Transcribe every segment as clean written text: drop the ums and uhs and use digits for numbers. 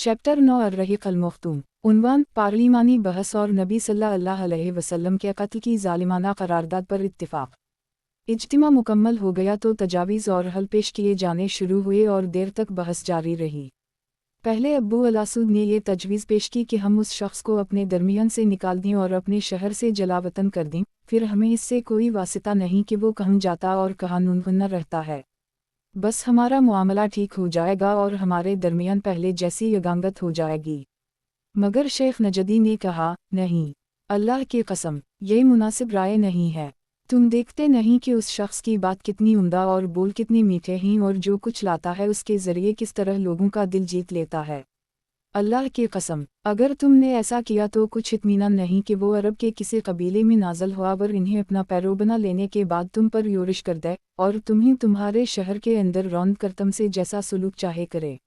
Chapter 9 अर्रहीक़ अल-मख्तूम। उन्वान पार्लिमानी बहस और नबी सल्लल्लाहु अलैहि वसल्लम के कत्ल की ज़ालिमाना करारदाद पर इत्तिफ़ाक़। इज्तिमा मुकम्मल हो गया तो तजावीज़ और हल पेश किए जाने शुरू हुए और देर तक बहस जारी रही। पहले अब्बू अल-असूद ने ये तजवीज़ पेश की कि हम उस शख्स को अपने दरमियान से निकाल दें और अपने शहर से जलावतन कर दें, फिर हमें इससे कोई वास्ता नहीं कि वो कहाँ जाता और कहाँ नूनहुन्ना रहता है। बस हमारा मुआमला ठीक हो जाएगा और हमारे दरमियान पहले जैसी यगांगत हो जाएगी। मगर शेख नजदी ने कहा, नहीं, अल्लाह की कसम, ये मुनासिब राय नहीं है। तुम देखते नहीं कि उस शख्स की बात कितनी उम्दा और बोल कितनी मीठे हैं और जो कुछ लाता है उसके ज़रिए किस तरह लोगों का दिल जीत लेता है। अल्लाह की कसम, अगर तुमने ऐसा किया तो कुछ इत्मीनान नहीं कि वो अरब के किसी कबीले में नाजल हुआ और इन्हें अपना पैरो बना लेने के बाद तुम पर योरिश कर दे और तुम्हें तुम्हारे शहर के अंदर रौंद कर तुम से जैसा सलूक चाहे करे।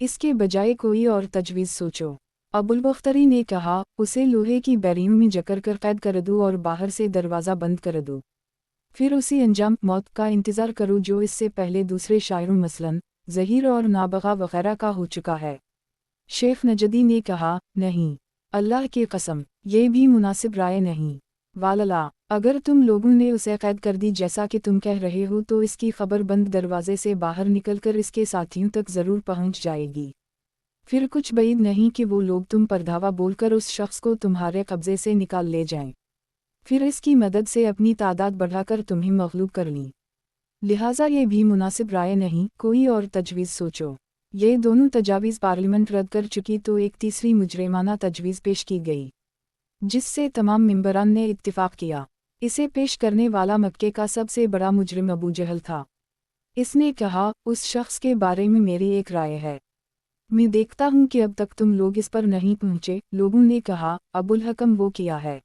इसके बजाय कोई और तजवीज़ सोचो। अबुल बख्तरी ने कहा, उसे लोहे की बैरिंग में जकड़ कर कैद कर दो और बाहर से दरवाज़ा बंद कर दो। फिर उसी अंजाम मौत का इंतज़ार करो जो इससे पहले दूसरे शायरों मसलन ज़हीर और नाबगा वगैरह का हो चुका है। शेख नजदी ने कहा, नहीं, अल्लाह की कसम, ये भी मुनासिब राय नहीं। वालला, अगर तुम लोगों ने उसे कैद कर दी जैसा कि तुम कह रहे हो तो इसकी खबर बंद दरवाजे से बाहर निकलकर इसके साथियों तक ज़रूर पहुंच जाएगी। फिर कुछ बैद नहीं कि वो लोग तुम पर धावा बोलकर उस शख्स को तुम्हारे कब्ज़े से निकाल ले जाएं। फिर इसकी मदद से अपनी तादाद बढ़ाकर तुम्हें मग़लूब कर ली। लिहाजा ये भी मुनासिब राय नहीं, कोई और तजवीज़ सोचो। ये दोनों तजावीज़ पार्लियामेंट रद्द कर चुकी तो एक तीसरी मुजरिमाना तजवीज़ पेश की गई, जिससे तमाम मेंबरान ने इत्तिफ़ाक़ किया। इसे पेश करने वाला मक्के का सबसे बड़ा मुजरिम अबू जहल था। इसने कहा, उस शख्स के बारे में मेरी एक राय है। मैं देखता हूँ कि अब तक तुम लोग इस पर नहीं पहुँचे। लोगों ने कहा, अबुल हकम वो किया है।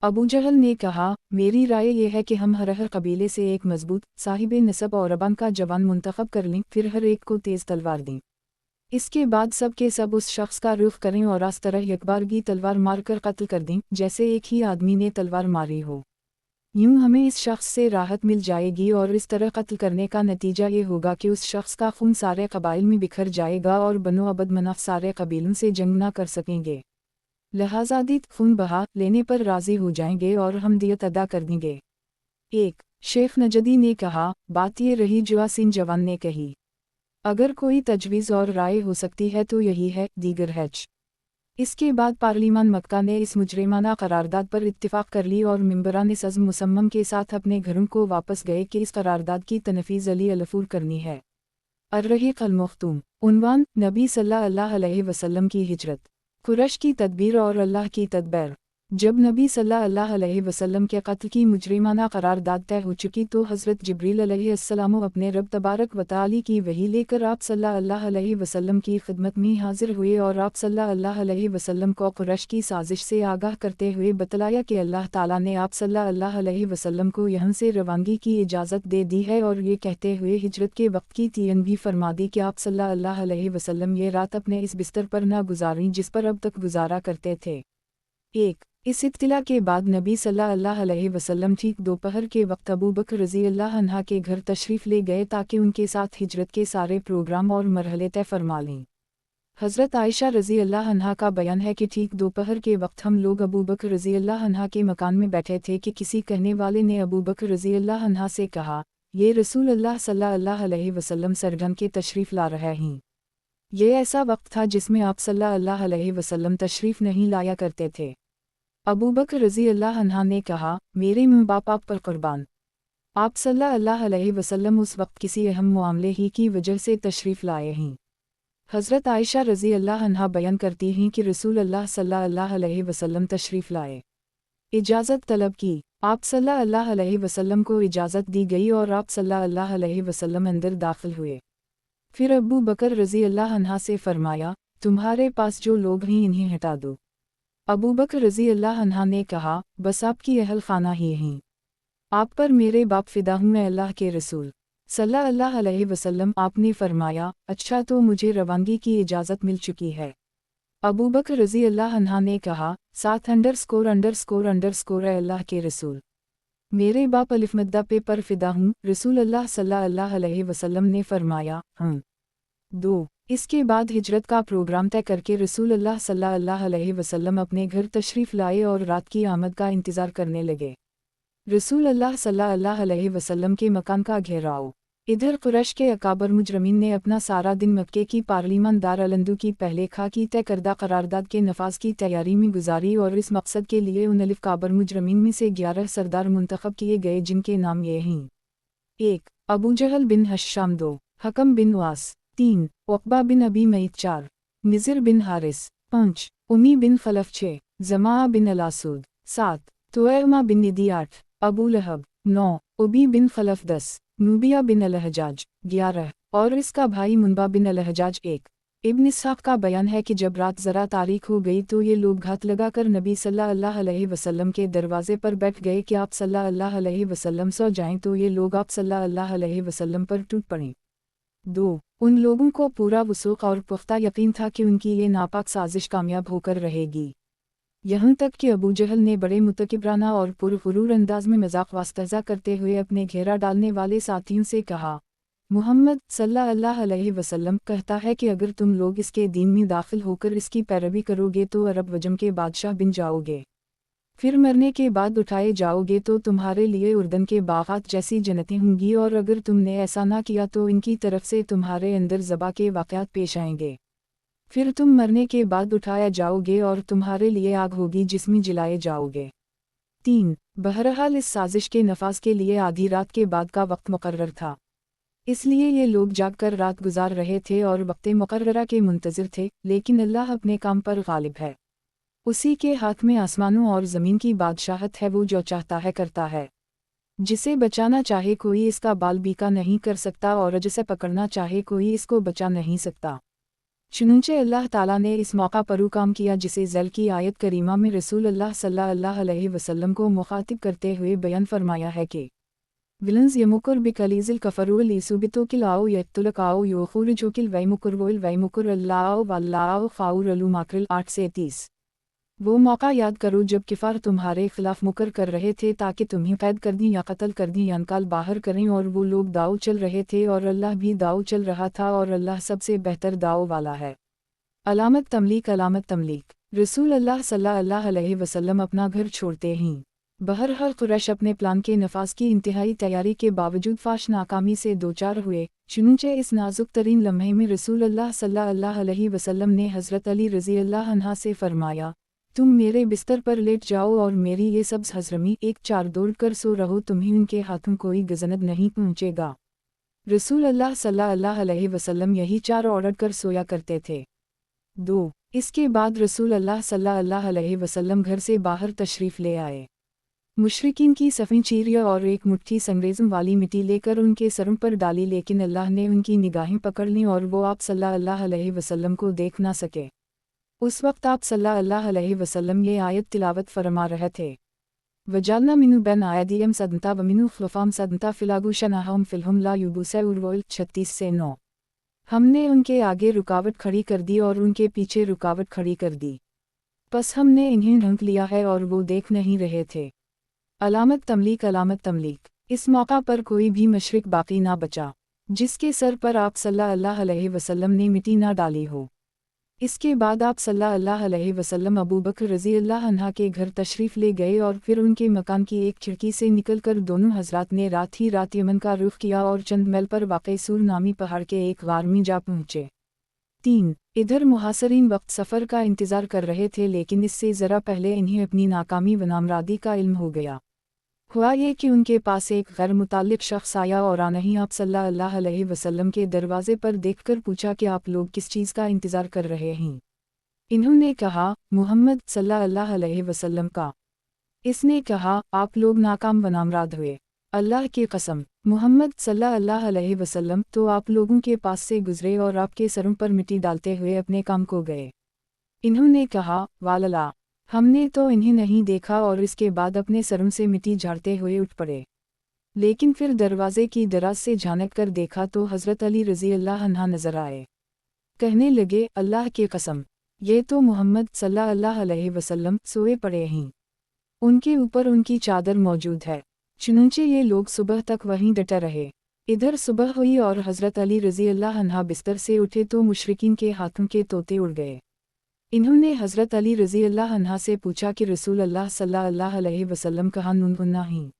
अबू जहल ने कहा, मेरी राय यह है कि हम हर कबीले से एक मजबूत साहिबे नसब और अबान का जवान मुंतखब कर लें, फिर हर एक को तेज़ तलवार दें। इसके बाद सब के सब उस शख्स का रुख करें और इस तरह यकबारगी तलवार मारकर कत्ल कर दें जैसे एक ही आदमी ने तलवार मारी हो। यूं हमें इस शख्स से राहत मिल जाएगी और इस तरह कत्ल करने का नतीजा ये होगा कि उस शख्स का खून सारे कबाइल में बिखर जाएगा और बनो अबद मनाफ सारे कबीलों से जंग न कर सकेंगे। लिहाजा दीत खून बहा लेने पर राज़ी हो जाएंगे और हम दियत अदा कर देंगे। एक शेख नजदी ने कहा, बात ये रही जो आसिन जवान ने कही। अगर कोई तजवीज़ और राय हो सकती है तो यही है, दीगर हैच। इसके बाद पार्लिमान मक्का ने इस मुजरिमाना करारदाद पर इत्तिफ़ाक़ कर ली और मेंबरान इस अज़्म मुसम्मम के साथ अपने घरों को वापस गए कि इस करारदाद की तनफ़ीज़ अली अलफूर करनी है। अर्रहीक़ अल-मख्तूम। उन्वान, नबी सल्लल्लाहु अलैहि वसल्लम की हिजरत, कुरैश की तदबीर और अल्लाह की तदबीर। जब नबी सल्लल्लाहु अलैहि वसल्लम के कत्ल की मुजरिमाना करारदाद तय हो चुकी तो हज़रत जिब्रील अलैहिस्सलाम अपने रब तबारक व तआला की वही लेकर आप सल्लल्लाहु अलैहि वसल्लम की खिदमत में हाजिर हुए और आप सल्लल्लाहु अलैहि वसल्लम को कुरैश की साजिश से आगाह करते हुए बतलाया कि अल्लाह ताला ने आप सल्लल्लाहु अलैहि वसल्लम को यहाँ से रवानगी की इजाज़त दे दी है और ये कहते हुए हिजरत के वक्त की तयन भी फरमा दी कि आप सल्लल्लाहु अलैहि वसल्लम ये रात अपने इस बिस्तर पर न गुजारें जिस पर अब तक गुजारा करते थे। एक इस इत्तिला के बाद नबी सल्लल्लाहु अलैहि वसल्लम ठीक दोपहर के वक्त अबू बकर रज़ियल्लाहु अन्हा के घर तशरीफ़ ले गए ताकि उनके साथ हिजरत के सारे प्रोग्राम और मरहले तय फरमा लें। हज़रत आयशा रज़ियल्लाहु अन्हा का बयान है कि ठीक दोपहर के वक्त हम लोग अबू बकर रज़ियल्लाहु अन्हा के मकान में बैठे थे कि किसी कहने वाले ने अबू बकर रज़ियल्लाहु अन्हा से कहा, ये रसूल अल्लाह सल्लल्लाहु अलैहि वसल्लम सरगन के तशरीफ़ ला रहे हैं। ये ऐसा वक्त था जिसमें आप सल्लल्लाहु अलैहि वसल्लम तशरीफ़ नहीं लाया करते थे। अबू बकर रज़ियल्लाहु अन्हा ने कहा, मेरे माँ बाप आप पर कुर्बान। आप सल्लल्लाहु अलैहि वसल्लम उस वक्त किसी अहम मामले ही की वजह से तशरीफ़ लाए हैं। हज़रत आयशा रज़ियल्लाहु अन्हा बयान करती हैं कि रसूल अल्लाह सल्लल्लाहु अलैहि वसल्लम तशरीफ़ लाए, इजाज़त तलब की, आप सल्लल्लाहु अलैहि वसल्लम को इजाज़त दी गई और आप सल्लल्लाहु अलैहि वसल्लम अंदर दाखिल हुए। फिर अबू बकर रज़ियल्लाहु अन्हा से फरमाया, तुम्हारे पास जो लोग हैं इन्हें हटा दो। अबू बकर रज़ियल्लाहु अन्हा ने कहा, बस आपकी अहल खाना ही हैं। आप पर मेरे बाप फ़िदा हूँ मैं अल्लाह के रसूल सल्लल्लाहु अलैहि वसल्लम। आपने फरमाया, अच्छा तो मुझे रवानगी की इजाज़त मिल चुकी है। अबू बकर रज़ियल्लाहु अन्हा ने कहा, 7 अल्लाह के रसूल, मेरे बाप अलिफ़ पे पर फ़िदा हूँ। रसूल अल्लाह सल्लल्लाहु अलैहि वसल्लम ने फरमाया, 2 इसके बाद हिजरत का प्रोग्राम तय करके रसूल अल्लाह सल्लल्लाहु अलैहि वसल्लम अपने घर तशरीफ़ लाए और रात की आमद का इंतज़ार करने लगे। रसूल अल्लाह सल्लल्लाहु अलैहि वसल्लम के मकान का घेराव। इधर कुरैश के अकाबर मुजरमीन ने अपना सारा दिन मक्के की पार्लिमान दार अलंदु की पहले खा की तय करदा करारदाद के नफाज की तैयारी में गुजारी और इस मकसद के लिए उन अलिफ काबर मुजरमीन में से 11 सरदार मुंतखब किए गए, जिनके नाम ये हैं: 1. अबू जहल बिन हश्शाम, 2. हकम बिन वास, 3. उक़बा बिन अबी मईत, 4. मिज़र बिन हारिस, 5. उमी बिन खलफ, 6. जमाआ बिन अलासूद, 7. तुएमा बिन निदी, 8. अबू लहब, 9. उबी बिन खलफ, 10. नूबिया बिन अलहजाज, 11. और इसका भाई मुनबा बिन अलहजाज, 1. इब्न इसहाक़ का बयान है कि जब रात ज़रा तारीख हो गई तो ये लोग घात लगाकर नबी सल्लल्लाहु अलैहि वसल्लम के दरवाज़े पर बैठ गए कि आप सल्लल्लाहु अलैहि वसल्लम सो जाएं, तो ये लोग आप सल्लल्लाहु अलैहि वसल्लम पर टूट पड़े। 2. उन लोगों को पूरा वसूख और पुख्ता यकीन था कि उनकी ये नापाक साजिश कामयाब होकर रहेगी, यहाँ तक कि अबू जहल ने बड़े मुतकब्बराना और पुरगुरूर अंदाज में मजाक वास्तज़ा करते हुए अपने घेरा डालने वाले साथियों से कहा, मुहम्मद सल्लल्लाहु अलैहि वसल्लम कहता है कि अगर तुम लोग इसके दीन में दाखिल होकर इसकी पैरवी करोगे तो अरब वजम के बादशाह बन जाओगे, फिर मरने के बाद उठाए जाओगे तो तुम्हारे लिए उर्दन के बागात जैसी जन्नतें होंगी, और अगर तुमने ऐसा ना किया तो इनकी तरफ से तुम्हारे अंदर ज़बा के वाक़यात पेश आएंगे, फिर तुम मरने के बाद उठाया जाओगे और तुम्हारे लिए आग होगी जिसमें जलाए जाओगे। 3. बहरहाल इस साजिश के नफाज के लिए आधी रात के बाद का वक्त मुकर्रर था, इसलिए ये लोग जागकर रात गुजार रहे थे और वक्त मुकर्ररा के मुंतज़िर थे, लेकिन अल्लाह अपने काम पर गालिब है। उसी के हाथ में आसमानों और ज़मीन की बादशाहत है, वो जो चाहता है करता है। जिसे बचाना चाहे कोई इसका बाल बीका नहीं कर सकता, और जिसे पकड़ना चाहे कोई इसको बचा नहीं सकता। चुनंचे अल्लाह ताला ने इस मौका पर वो काम किया जिसे ज़ल की आयत करीमा में रसूल अल्लाह सल्लल्लाहु अलैहि वसल्लम को मुखातिब करते हुए बयान फरमाया है कि विलन्स यमुकुर बिकलीज़िल कफ़रुल ईसुबितोकिल आओ यत्तुलकाओ योखुरजोकिल वैमुकुरवोल वैमुकुर अल्लाओ वल्लाओ फ़ाउर अलू माकरिल 8 से 30। वो मौका याद करो जब किफ़ार तुम्हारे खिलाफ मुकर कर रहे थे ताकि तुम्हें कैद कर दी या कत्ल कर दी या निकाल बाहर करें, और वो लोग दाव चल रहे थे और अल्लाह भी दाव चल रहा था, और अल्लाह सबसे बेहतर दाव वाला है। अलामत तमलीक, अलामत तमलीक। रसूल अल्लाह सल्लल्लाहु अलैहि वसल्लम अपना घर छोड़ते ही बहरहाल कुरैश अपने प्लान के नफाज की इंतहाई तैयारी के बावजूद फाश नाकामी से दो चार हुए। चुनंचे इस नाजुक तरीन लम्हे में रसूल अल्लाह सल्लल्लाहु अलैहि वसल्लम ने हज़रत अली रज़ी अल्लाह अन्हा से फरमाया, तुम मेरे बिस्तर पर लेट जाओ और मेरी ये सब्ज़ हज़रमी एक चार दौड़ कर सो रहो, तुम्हें उनके हाथों कोई गज़नद नहीं पहुँचेगा। रसूल अल्लाह सल्लल्लाहु अलैहि वसल्लम यही चार ऑर्डर कर सोया करते थे। 2. इसके बाद रसूल अल्लाह सल्लल्लाहु अलैहि वसल्लम घर से बाहर तशरीफ़ ले आए। मुशरिकीन की सफ़ेद चीरियाँ और एक मुट्ठी संगरेज़म वाली मिट्टी लेकर उनके सरों पर डाली, लेकिन अल्लाह ने उनकी निगाहें पकड़ लीं और वो आप सल्लल्लाहु अलैहि वसल्लम को देख ना सके। उस वक्त आप सल्लल्लाहु अलैहि वसल्लम ये आयत तिलावत फरमा रहे थे, वजालना मिनु बैन आयदियम सदंता व मिनु ख़ुलफ़ाम सदंता फ़िलागु शनाहम फ़िलहुम ला युबूसे उर्वोल 36 से 9। हमने उनके आगे रुकावट खड़ी कर दी और उनके पीछे रुकावट खड़ी कर दी, बस हमने इन्हें ढंक लिया है और वो देख नहीं रहे थे। अलामत तमलीक, अलामत तमलीक। इस मौका पर कोई भी मशरिक बाकी ना बचा जिसके सर पर आप सल्लल्लाहु अलैहि वसल्लम ने मिट्टी ना डाली हो। इसके बाद आप सल्लल्लाहु अलैहि वसल्लम अबू बकर रज़ी अल्लाह अन्हा के घर तशरीफ़ ले गए और फिर उनके मकान की एक खिड़की से निकलकर दोनों हज़रात ने रात ही रात यमन का रुख किया और चंद मील पर वाक़ई सूर नामी पहाड़ के एक गार में जा पहुँचे। 3. इधर मुहासरीन वक्त सफ़र का इंतज़ार कर रहे थे, लेकिन इससे ज़रा पहले इन्हें अपनी नाकामी व नामरादी का इल्म हो गया। हुआ ये कि उनके पास एक गैर मुताल्लिक़ शख्स आया और आना ही आप सल्लल्लाहु अलैहि वसल्लम के दरवाज़े पर देखकर पूछा कि आप लोग किस चीज़ का इंतज़ार कर रहे हैं। इन्होंने कहा, मुहम्मद सल्लल्लाहु अलैहि वसल्लम का। इसने कहा, आप लोग नाकाम व नामराद हुए। अल्लाह की कसम, मुहम्मद सल्लल्लाहु अलैहि वसल्लम तो आप लोगों के पास से गुजरे और आपके सरों पर मिट्टी डालते हुए अपने काम को गए। इन्होंने कहा, वालला, हमने तो इन्हें नहीं देखा, और इसके बाद अपने सरों से मिट्टी झाड़ते हुए उठ पड़े। लेकिन फिर दरवाजे की दराज से झांक कर देखा तो हज़रत अली रज़ी अल्लाह अन्हा नज़र आए। कहने लगे, अल्लाह की कसम, ये तो मुहम्मद सल्लल्लाहु अलैहि वसल्लम सोए पड़े हैं, उनके ऊपर उनकी चादर मौजूद है। चुनंचे ये लोग सुबह तक वहीं डटे रहे। इधर सुबह हुई और हज़रत अली रज़ी अल्लाह अन्हा बिस्तर से उठे तो मुशरिकीन के हाथों के तोते उड़ गए। इन्होंने हज़रत अली रज़ी अल्लाह अन्हा से पूछा कि रसूल अल्लाह सल्लल्लाहु अलैहि वसल्लम कहाँ नहीं।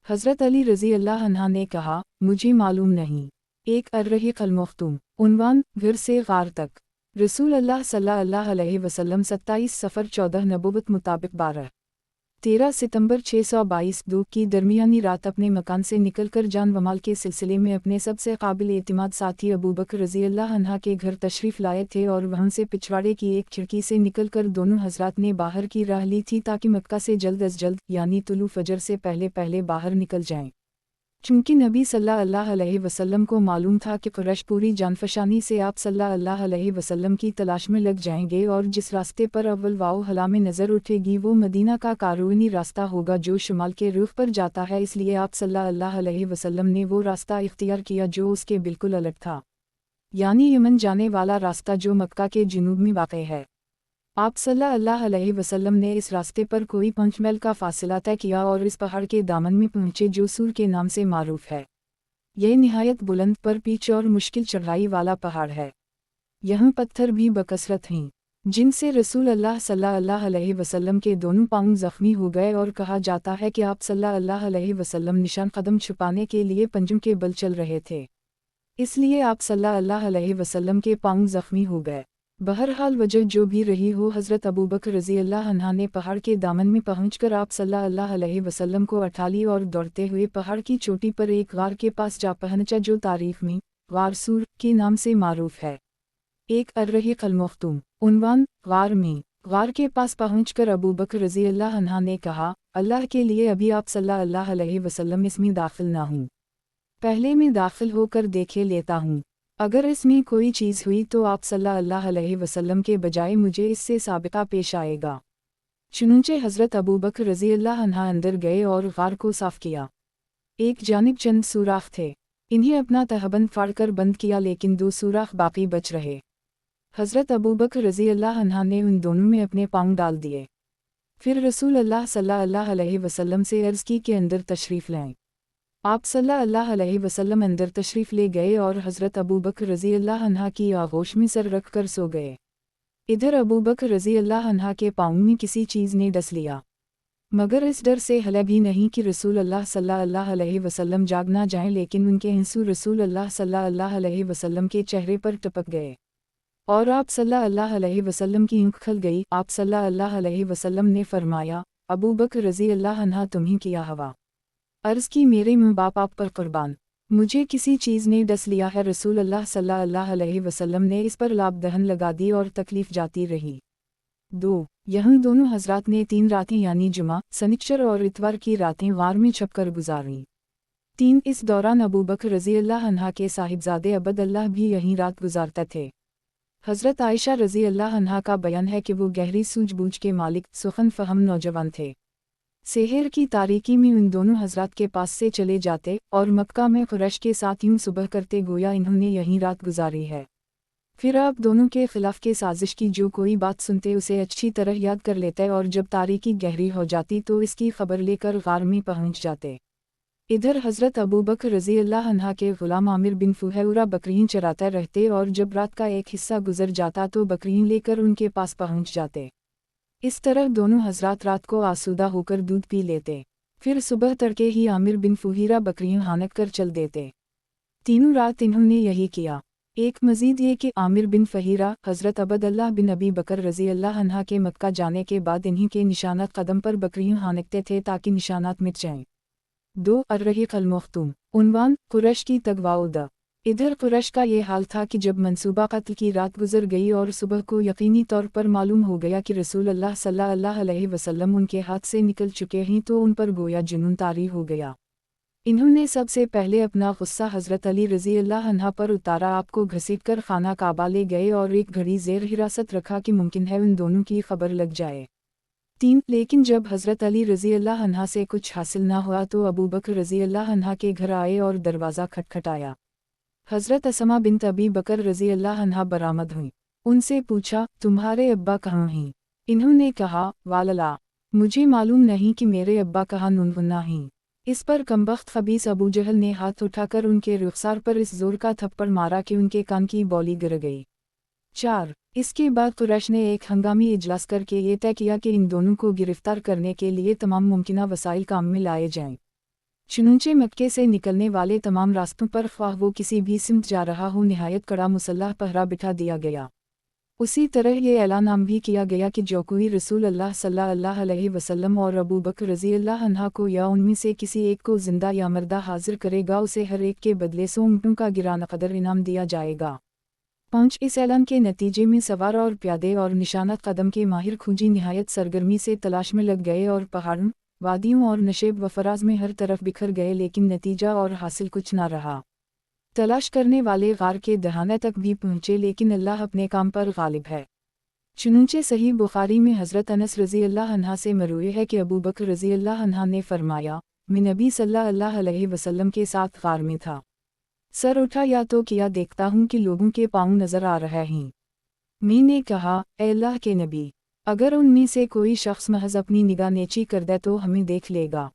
हज़रत अली रज़ी अल्लाह अन्हा ने कहा, मुझे मालूम नहीं। एक अर्रहीक़ अल-मख्तूम। उन्वान, घर से गार तक। रसूल अल्लाह सल्लल्लाहु अलैहि वसल्लम 27 सफ़र 14 नबूवत मुताबिक 13 सितंबर 622 दो की दरमियानी रात अपने मकान से निकलकर जान व माल के सिलसिले में अपने सबसे काबिल एतिमाद साथी अबू बकर रज़ी अल्लाह अन्हा के घर तशरीफ़ लाए थे और वहाँ से पिछवाड़े की एक खिड़की से निकलकर दोनों हज़रात ने बाहर की राह ली थी ताकि मक्का से जल्द अज जल्द यानी तुलू फजर से पहले पहले बाहर निकल जाएं। चूँकि नबी सल्लल्लाहु अलैहि वसल्लम को मालूम था कि कुरैश पूरी जानफशानी से आप सल्लल्लाहु अलैहि वसल्लम की तलाश में लग जाएंगे और जिस रास्ते पर अव्वल वाओ हला में नज़र उठेगी वो मदीना का कारूनी रास्ता होगा जो शुमाल के रुख पर जाता है, इसलिए आप सल्लल्लाहु अलैहि वसल्लम ने वो रास्ता इख्तियार किया जो उसके बिल्कुल अलग था, यानी यमन जाने वाला रास्ता जो मक्का के जुनूब में वाक़ है। आप सल्लल्लाहु अलैहि वसल्लम ने इस रास्ते पर कोई 5 मील का फासला तय किया और इस पहाड़ के दामन में पहुँचे जो सूर के नाम से मारूफ है। यह निहायत बुलंद पर पीच और मुश्किल चढ़ाई वाला पहाड़ है। यहाँ पत्थर भी बकसरत हैं, जिनसे रसूल अल्लाह सल्लल्लाहु अलैहि वसल्लम के दोनों पाँव ज़ख्मी हो गए और कहा जाता है कि आप सल्लल्लाहु अलैहि वसल्लम निशान कदम छुपाने के लिए पंजों के बल चल रहे थे, इसलिए आप सल्लल्लाहु अलैहि वसल्लम के पाँव ज़ख्मी हो गए। बहरहाल वजह जो भी रही हो, हज़रत अबू बकर रज़ी अल्लाह अन्हा ने पहाड़ के दामन में पहुंचकर आप सल्लल्लाहु अलैहि वसल्लम को उठा ली और दौड़ते हुए पहाड़ की चोटी पर एक गार के पास जा पहुंचा जो तारीख में गार सूर के नाम से मारूफ है। एक अर्रहीक़ अल-मख्तूम। उन्वान, गार में। गार के पास पहुंचकर अबू बकर रज़ी अल्लाह अन्हा ने कहा, अल्लाह के लिए अभी आप सल्लल्लाहु अलैहि वसल्लम इसमें दाखिल ना हूँ, पहले मैं दाखिल होकर देखे लेता हूँ। अगर इसमें कोई चीज़ हुई तो आप सल्लल्लाहु अलैहि वसल्लम के बजाय मुझे इससे साबिका पेश आएगा। चुनंचे हज़रत अबू बकर रज़ी अल्लाह अन्हा अंदर गए और गार को साफ़ किया। एक जानिब चंद सुराख थे, इन्हें अपना तहबंद फाड़कर बंद किया, लेकिन 2 सुराख बाकी बच रहे। हज़रत अबू बकर रज़ी अल्लाह अन्हा ने उन दोनों में अपने पाँव डाल दिए। फिर रसूल अल्लाह सल्लल्लाहु अलैहि वसल्लम से अर्ज़ की कि अंदर तशरीफ़ लाएं। आप सल्लल्लाहु अलैहि वसल्लम अंदर तशरीफ़ ले गए और हज़रत अबू बकर रज़ी अल्लाह अन्हा की आगोश में सर रख कर सो गए। इधर अबू बकर रज़ी अल्लाह अन्हा के पाँव में किसी चीज़ ने डस लिया, मगर इस डर से हले भी नहीं कि रसूल अल्लाह सल्लल्लाहु अलैहि वसल्लम जाग ना जाएं, लेकिन उनके आंसू रसूल अल्लाह सल्लल्लाहु अलैहि वसल्लम के चेहरे पर टपक गए और आप सल्लल्लाहु अलैहि वसल्लम की आँख खल गई। आप सल्लल्लाहु अलैहि वसल्लम ने फरमाया, अबू बकर रज़ी अल्लाह अन्हा तुम्हें किया हवा। अर्ज़ की, मेरे माँ बाप आप पर कुर्बान, मुझे किसी चीज़ ने डस लिया है। रसूल अल्लाह सल्लल्लाहु अलैहि वसल्लम ने इस पर लाभ दहन लगा दी और तकलीफ़ जाती रही। 2. यहाँ दोनों हज़रात ने 3 रातें यानी जुमा, सनिचर और इतवार की रातें गार में छपकर गुजारी। 3. इस दौरान अबू बकर रज़ी अल्लाह अन्हा के साहिबजादे अबद अल्लाह भी यहीं रात गुजारते थे। हज़रत आयशा रज़ी अल्लाह अन्हा का बयान है कि वो गहरी सूझबूझ के मालिक सुखन फहम नौजवान थे। सेहर की तारीकी में उन दोनों हज़रात के पास से चले जाते और मक्का में कुरैश के साथ यूं सुबह करते गोया इन्होंने यहीं रात गुजारी है। फिर आप दोनों के खिलाफ के साजिश की जो कोई बात सुनते उसे अच्छी तरह याद कर लेते और जब तारीकी गहरी हो जाती तो इसकी खबर लेकर गार में पहुंच जाते। इधर हज़रत अबू बकर रज़ी अल्लाह अन्हा के ग़ुलाम आमिर बिन फुहैरा बकरियां चराते रहते और जब रात का एक हिस्सा गुजर जाता तो बकरियां लेकर उनके पास पहुंच जाते। इस तरह दोनों हज़रात रात को आसूदा होकर दूध पी लेते। फिर सुबह तड़के ही आमिर बिन फुहैरा बकरियां हानक कर चल देते। तीनों रात इन्होंने यही किया। एक मज़ीद ये कि आमिर बिन फुहैरा हज़रत अबद अल्लाह बिन अबी बकर रज़ी अल्लाह अन्हा के मक्का जाने के बाद इन्हीं के निशानात कदम पर बकरियां हानकते थे ताकि निशानात मिट जाएं। 2. अर्रहीक़ अल-मख्तूम। उन्वान, कुरैश की तगवाउद। इधर कुरैश का ये हाल था कि जब मंसूबा कत्ल की रात गुजर गई और सुबह को यकीनी तौर पर मालूम हो गया कि रसूल अल्लाह सल्लल्लाहु अलैहि वसल्लम उनके हाथ से निकल चुके हैं तो उन पर गोया जुनून तारी हो गया। इन्होंने सबसे पहले अपना गुस्सा हज़रत अली रज़ी अल्लाह अन्हा पर उतारा, आपको घसीटकर खाना काबा ले गए और एक घड़ी ज़ेर हिरासत रखा कि मुमकिन है उन दोनों की खबर लग जाए। 3. लेकिन जब हज़रत अली रज़ी अल्लाह अन्हा से कुछ हासिल ना हुआ तो अबू बकर रज़ी अल्लाह अन्हा के घर आए और दरवाज़ा खटखटाया। हज़रत असमा बिन्त अबी बकर रज़ी अल्लाह अन्हा बरामद हुई। उनसे पूछा, तुम्हारे अब्बा कहाँ हैं? इन्होंने कहा, वालला, मुझे मालूम नहीं कि मेरे अब्बा कहाँ हैं। इस पर कमबख्त खबीस अबू जहल ने हाथ उठाकर उनके रुखसार पर इस जोर का थप्पड़ मारा कि उनके कान की बौली गिर गई। 4 इसके बाद कुरैश ने एक हंगामी इजलास करके ये तय किया कि इन दोनों को गिरफ्तार करने के लिए तमाम मुमकिना वसाइल काम में लाए जाएं। चुनांचे मक्के से निकलने वाले तमाम रास्तों पर ख्वाह वो किसी भी सिमत जा रहा हो निहायत कड़ा मुसल्लह पहरा बिठा दिया गया। उसी तरह ये ऐलान भी किया गया कि जो कोई रसूल अल्लाह सल्लल्लाहु अलैहि वसल्लम और अबू बकर रज़ी अल्लाह अन्हा को या उनमें से किसी एक को जिंदा या मर्दा हाजिर करेगा उसे हर एक के बदले 100 ऊँटों का गिराना कदर इनाम दिया जाएगा। 5 इस ऐलान के नतीजे में सवार और प्यादे और निशानत कदम के माहिर खूंजी निहायत सरगर्मी से तलाश में लग गए और पहाड़ों, वादियों और नशेब व फराज में हर तरफ बिखर गए, लेकिन नतीजा और हासिल कुछ न रहा। तलाश करने वाले गार के दहाने तक भी पहुँचे, लेकिन अल्लाह अपने काम पर गालिब है। चुनांचे सही बुखारी में हज़रत अनस रज़ी अल्लाह अन्हा से मरवी है कि अबू बकर रज़ी अल्लाह अन्हा ने फरमाया, मैं नबी सल्लल्लाहु अलैहि वसल्लम के साथ गार में था। सर उठा या तो किया देखता हूँ कि लोगों के पाँव नज़र आ रहे हैं। मैंने कहा, ए अल्लाह के नबी, अगर उनमें से कोई शख्स महज अपनी निगाह नेची कर दे तो हमें देख लेगा।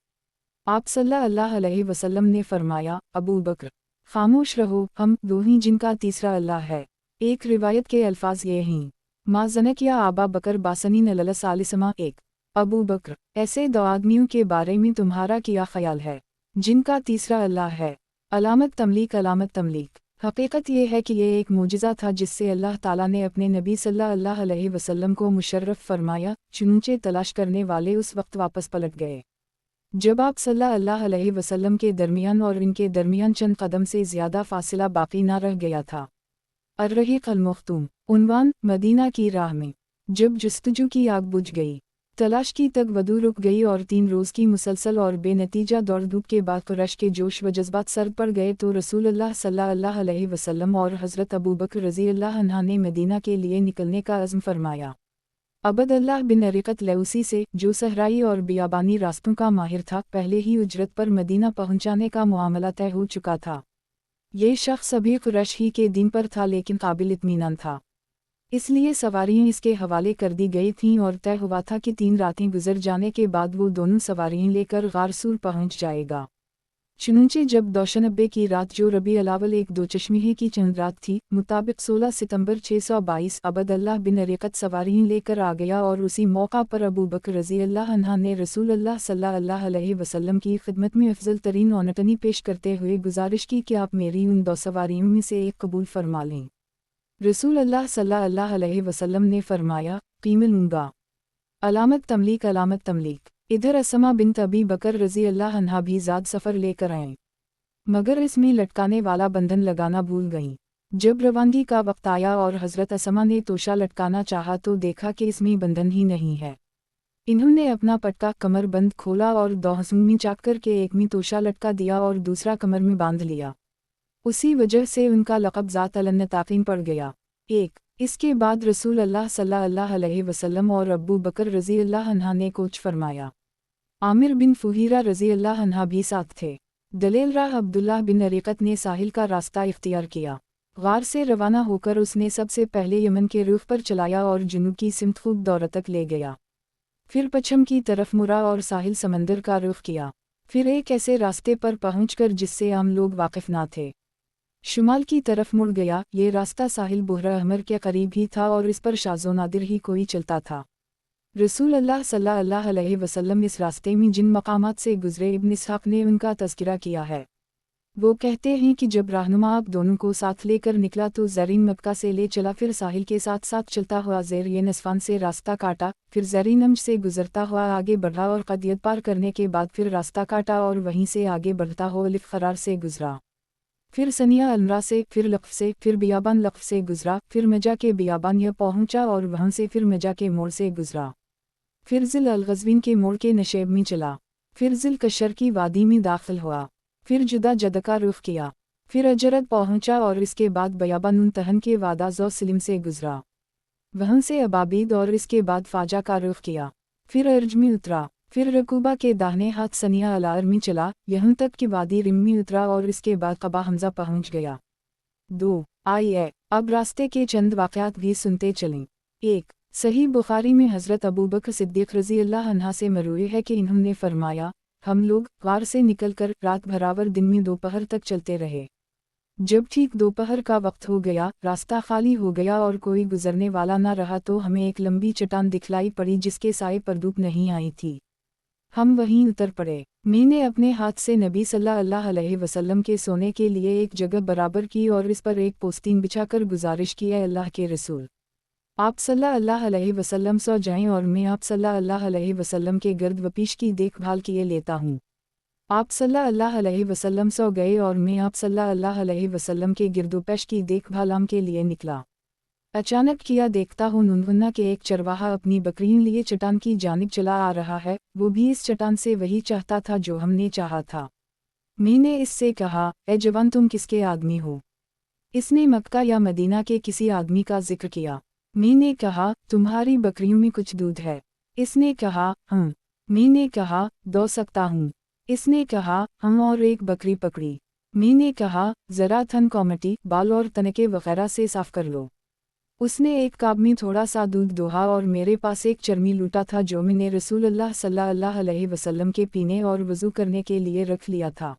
आप सल्लल्लाहु अलैहि वसल्लम ने फरमाया, अबू बकर खामोश रहो, हम दो ही जिनका तीसरा अल्लाह है। एक रिवायत के अल्फाज ये हैं, माँ ज़नक या आबा बकर बासनीन अलसालिसमा। 1 अबू बकर, ऐसे दो आदमियों के बारे में तुम्हारा क्या ख्याल है जिनका तीसरा अल्लाह है? अलामत तमलीक। हकीकत ये है कि ये एक मोजिज़ा था जिससे अल्लाह ताला ने अपने नबी सल्लल्लाहु अलैहि वसल्लम को मुशर्रफ फरमाया। चुनांचे तलाश करने वाले उस वक्त वापस पलट गए जब आप सल्लल्लाहु अलैहि वसल्लम के दरमियान और इनके दरमियान चंद कदम से ज़्यादा फासिला बाकी ना रह गया था। अर्रहीक़ अल-मख्तूम। उन्वान, मदीना की राह में। जब जुस्तजू की आग बुझ गई, तलाश की तगवदू रुक गई और 3 रोज़ की मुसलसल और बेनतीजा दौड़ धूप के बाद कुरैश के जोश व जज्बात सर पड़ गए तो रसूलुल्लाह सल्लल्लाहु अलैहि वसल्लम और हज़रत अबू बकर रज़ी अल्लाह अन्हा ने मदीना के लिए निकलने का अज़्म फरमाया। अबदल्लाह बिन अरिक़त लौसी से, जो सहराई और बियाबानी रास्तों का माहिर था, पहले ही उजरत पर मदीना पहुंचाने का मुआमला तय हो चुका था। ये शख्स अभी कुरैश ही के दीन पर था लेकिन काबिल इत्मीनान था, इसलिए सवारियां इसके हवाले कर दी गई थीं और तय हुआ था कि 3 रातें गुजर जाने के बाद वो दोनों सवारियां लेकर गार सूर पहुंच जाएगा। चुनांचे जब दोशनबे की रात, जो रबी अलावल 1 दो चश्मीहे की चंद रात थी, मुताबिक 16 सितंबर 622, अबदल्लाह बिन अरिक़त सवारियां लेकर आ गया और उसी मौका पर अबू बकर रज़ी अल्लाह अन्हा ने रसूलुल्लाह सल्लल्लाहु अलैहि वसल्लम की खिदमत में अफजल तरीन औनटनी पेश करते हुए गुजारिश की कि आप मेरी उन 2 सवारियों में से एक कबूल फरमा लें। रसूलुल्लाह सल्लल्लाहु अलैहि वसल्लम ने फरमाया, कीमत लूँगा। अलामत तमलीक। इधर असमा बिन अबी बकर रज़ी अल्लाह अन्हा भी ज़ाद सफ़र लेकर आए, मगर इसमें लटकाने वाला बंधन लगाना भूल गईं। जब रवानगी का वक्त आया और हज़रत असमा ने तोशा लटकाना चाहा तो देखा कि इसमें बंधन ही नहीं है। इन्होंने अपना पटका कमर बंद खोला और 2 हसूं में चाक करके एक में तोशा लटका दिया और दूसरा कमर में बांध लिया। उसी वजह से उनका लक़ब ज़ात अल-नताक़ीन पड़ गया। 1 इसके बाद रसूल अल्लाह सल्लल्लाहु अलैहि वसल्लम और अबू बकर रज़ी अल्लाह अन्हा ने कोच फरमाया। आमिर बिन फुहीरा रज़ी अल्लाह अन्हा भी साथ थे। दलील राह अब्दुल्लाह बिन अरिक़त ने साहिल का रास्ता इख्तियार किया। गार से रवाना होकर उसने सबसे पहले यमन के रुख पर चलाया और जुनूब की सिमत खूब दौर तक ले गया। फिर पश्चिम की तरफ मुड़ा और साहिल समंदर का रुख किया। फिर एक ऐसे रास्ते पर पहुंचकर जिससे आम लोग वाकिफ ना थे, शुमाल की तरफ मुड़ गया। ये रास्ता साहिल बुहरा अहमर के करीब ही था और इस पर शाज़ो नादिर ही कोई चलता था। रसूल अल्लाह सल्लल्लाहु अलैहि वसल्लम इस रास्ते में जिन मकामात से गुजरे, इब्न इसहाक़ ने उनका तज़किरा किया है। वो कहते हैं कि जब रहनुमा आप दोनों को साथ लेकर निकला तो ज़रीन मक्का से ले चला, फिर साहिल के साथ साथ चलता हुआ ज़ेर नस्फान से रास्ता काटा, फिर ज़रीनमज से गुजरता हुआ आगे बढ़ा और क़दियत पार करने के बाद फिर रास्ता काटा और वहीं से आगे बढ़ता हुआ लिफ़ क़रार से गुजरा, फिर सनिया अलमरा से, फिर लक़फ़ से, फिर बियाबान लक़फ़ से गुजरा, फिर मजा के बियाबान यह पहुँचा और वहाँ से फिर मजा के मोड़ से गुजरा, फिर ज़िल अल-ग़ज़वीन के मोड़ के नशेब में चला, फिर ज़िल कशर की वादी में दाखिल हुआ, फिर जुदा जद का रुख किया, फिर अजरत पहुँचा और इसके बाद बयाबान तहन के वादा ज़ौ सिलिम से गुजरा, वहाँ से अबाबीद और इसके बाद फाजा का रुख किया, फिर अर्ज में उतरा, फिर रकूबा के दाहिने हाथ सनिया अलार में चला, यहाँ तक कि वादी रिम में उतरा और इसके बाद क़बा हमज़ा पहुँच गया। 2 आइए अब रास्ते के चंद वाक़यात भी सुनते चलें। 1 सही बुखारी में हज़रत अबू बकर सिद्दीक़ रज़ी अल्लाह अन्हा से मरवी है कि इन्होंने फरमाया, हम लोग गार से निकलकर रात भरावर दिन में दोपहर तक चलते रहे। जब ठीक दोपहर का वक्त हो गया, रास्ता खाली हो गया और कोई गुजरने वाला न रहा तो हमें एक लंबी चट्टान दिखलाई पड़ी जिसके साए पर धूप नहीं आई थी। हम वहीं उतर पड़े। मैंने अपने हाथ से नबी सल्लल्लाहु अलैहि वसल्लम के सोने के लिए एक जगह बराबर की और इस पर एक पोस्तीन बिछाकर गुजारिश की, ऐ अल्लाह के रसूल, आप सल्लल्लाहु अलैहि वसल्लम सो जाएं और मैं आप सल्लल्लाहु अलैहि वसल्लम के गर्द वपीश की देखभाल किए लेता हूँ। आप सल्लल्लाहु अलैहि वसल्लम सो गए और मैं आप सल्लल्लाहु अलैहि वसल्लम के गिरदोपेश की देखभाल आम के लिए निकला। अचानक किया देखता हूँ नुनवन्ना के एक चरवाहा अपनी बकरियों लिए चट्टान की जानिब चला आ रहा है। वो भी इस चट्टान से वही चाहता था जो हमने चाहा था। मैंने इससे कहा, ए जवान, तुम किसके आदमी हो? इसने मक्का या मदीना के किसी आदमी का जिक्र किया। मैंने कहा, तुम्हारी बकरियों में कुछ दूध है? इसने कहा, हाँ। मैंने कहा, दो सकता हूँ? इसने कहा, हम, और एक बकरी पकड़ी। मैंने कहा, जरा थन को मिट्टी, बाल और तनके वगैरह से साफ कर लो। उसने एक काब में थोड़ा सा दूध दोहा और मेरे पास एक चर्मी लूटा था जो मैंने रसूलुल्लाह सल्लल्लाहु अलैहि वसल्लम के पीने और वज़ू करने के लिए रख लिया था।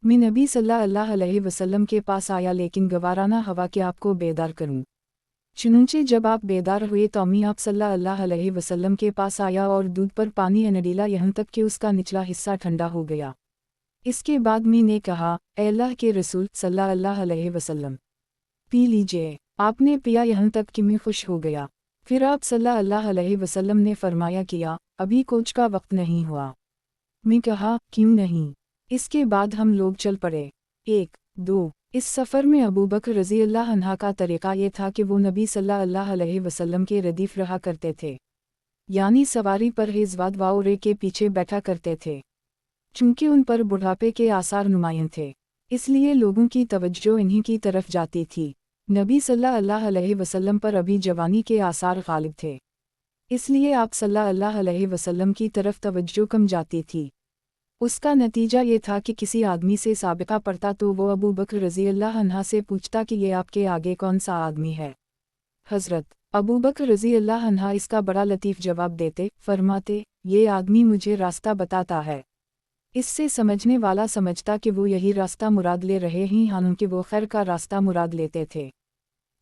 मैं नबी सल्लल्लाहु अलैहि वसल्लम के पास आया लेकिन गवाराना हवा कि आपको बेदार करूं। चुनूंचे जब आप बेदार हुए तो मैं आप सल्लल्लाहु अलैहि वसल्लम के पास आया और दूध पर पानी अनडीला यहाँ तक कि उसका निचला हिस्सा ठंडा हो गया। इसके बाद मैंने कहा, ऐ अल्लाह के रसूल सल्लल्लाहु अलैहि वसल्लम, पी लीजिए। आपने पिया यहाँ तक कि मैं खुश हो गया। फिर आप सल्लल्लाहु अलैहि वसल्लम ने फरमाया, किया, अभी कोच का वक्त नहीं हुआ। मैं कहा, क्यों नहीं? इसके बाद हम लोग चल पड़े। 1, 2 इस सफ़र में अबू बकर रज़ी अल्लाह अन्हा का तरीक़ा ये था कि वो नबी सल्लल्लाहु अलैहि वसल्लम के रदीफ़ रहा करते थे, यानी सवारी पर हिज़वाद वाउरे के पीछे बैठा करते थे। चूँकि उन पर बुढ़ापे के आसार नुमायाँ थे, इसलिए लोगों की तवज्जो इन्हीं की तरफ जाती थी। नबी सल्लल्लाहु अलैहि वसल्लम पर अभी जवानी के आसार गालिब थे, इसलिए आप सल्लल्लाहु अलैहि वसल्लम की तरफ तवज्जो कम जाती थी। उसका नतीजा ये था कि किसी आदमी से साबिक़ा पड़ता तो वो अबू बकर रज़ी अल्लाह अन्हा से पूछता कि ये आपके आगे कौन सा आदमी है। हज़रत अबू बकर रज़ी अल्लाह अन्हा इसका बड़ा लतीफ़ जवाब देते, फरमाते, ये आदमी मुझे रास्ता बताता है। इससे समझने वाला समझता कि वो यही रास्ता मुराद ले रहे हैं, हालांकि वो खैर का रास्ता मुराद लेते थे।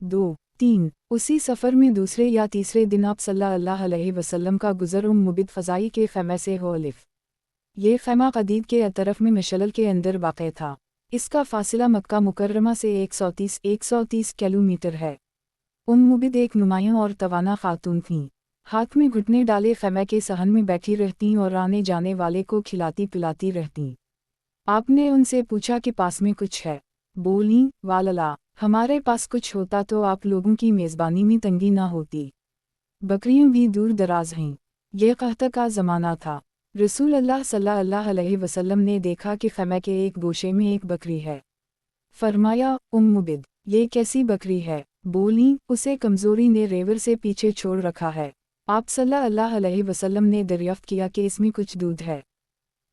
2, 3 उसी सफ़र में दूसरे या तीसरे दिन आप सल्लल्लाहु अलैहि वसल्लम का गुज़र मुबिद फ़ज़ाई के ख़ैमे से हो। अलिफ ये ख़ैमा क़दीद के अतरफ में मशअल के अंदर वाक़ था। इसका फ़ासिला मक्का मुकर्रमा से 130 किलोमीटर है। मुबिद एक नुमायाँ और तवाना ख़ातून थीं। हाथ में घुटने डाले ख़ैमे के सहन में बैठी रहतीं और आने जाने वाले को खिलाती पिलाती रहतीं। आपने उनसे पूछा कि पास में कुछ है? बोलीं, वालला, हमारे पास कुछ होता तो आप लोगों की मेज़बानी में तंगी ना होती। बकरियां भी दूर दराज हैं। ये कहता का ज़माना था। रसूल अल्लाह सल्लल्लाहु अलैहि वसल्लम ने देखा कि ख़ैमे के एक गोशे में एक बकरी है। फरमाया, मुबिद, ये कैसी बकरी है? बोलीं, उसे कमज़ोरी ने रेवर से पीछे छोड़ रखा है। आप सल्लल्लाहु अलैहि वसल्लम ने दरियाफ्त किया कि इसमें कुछ दूध है।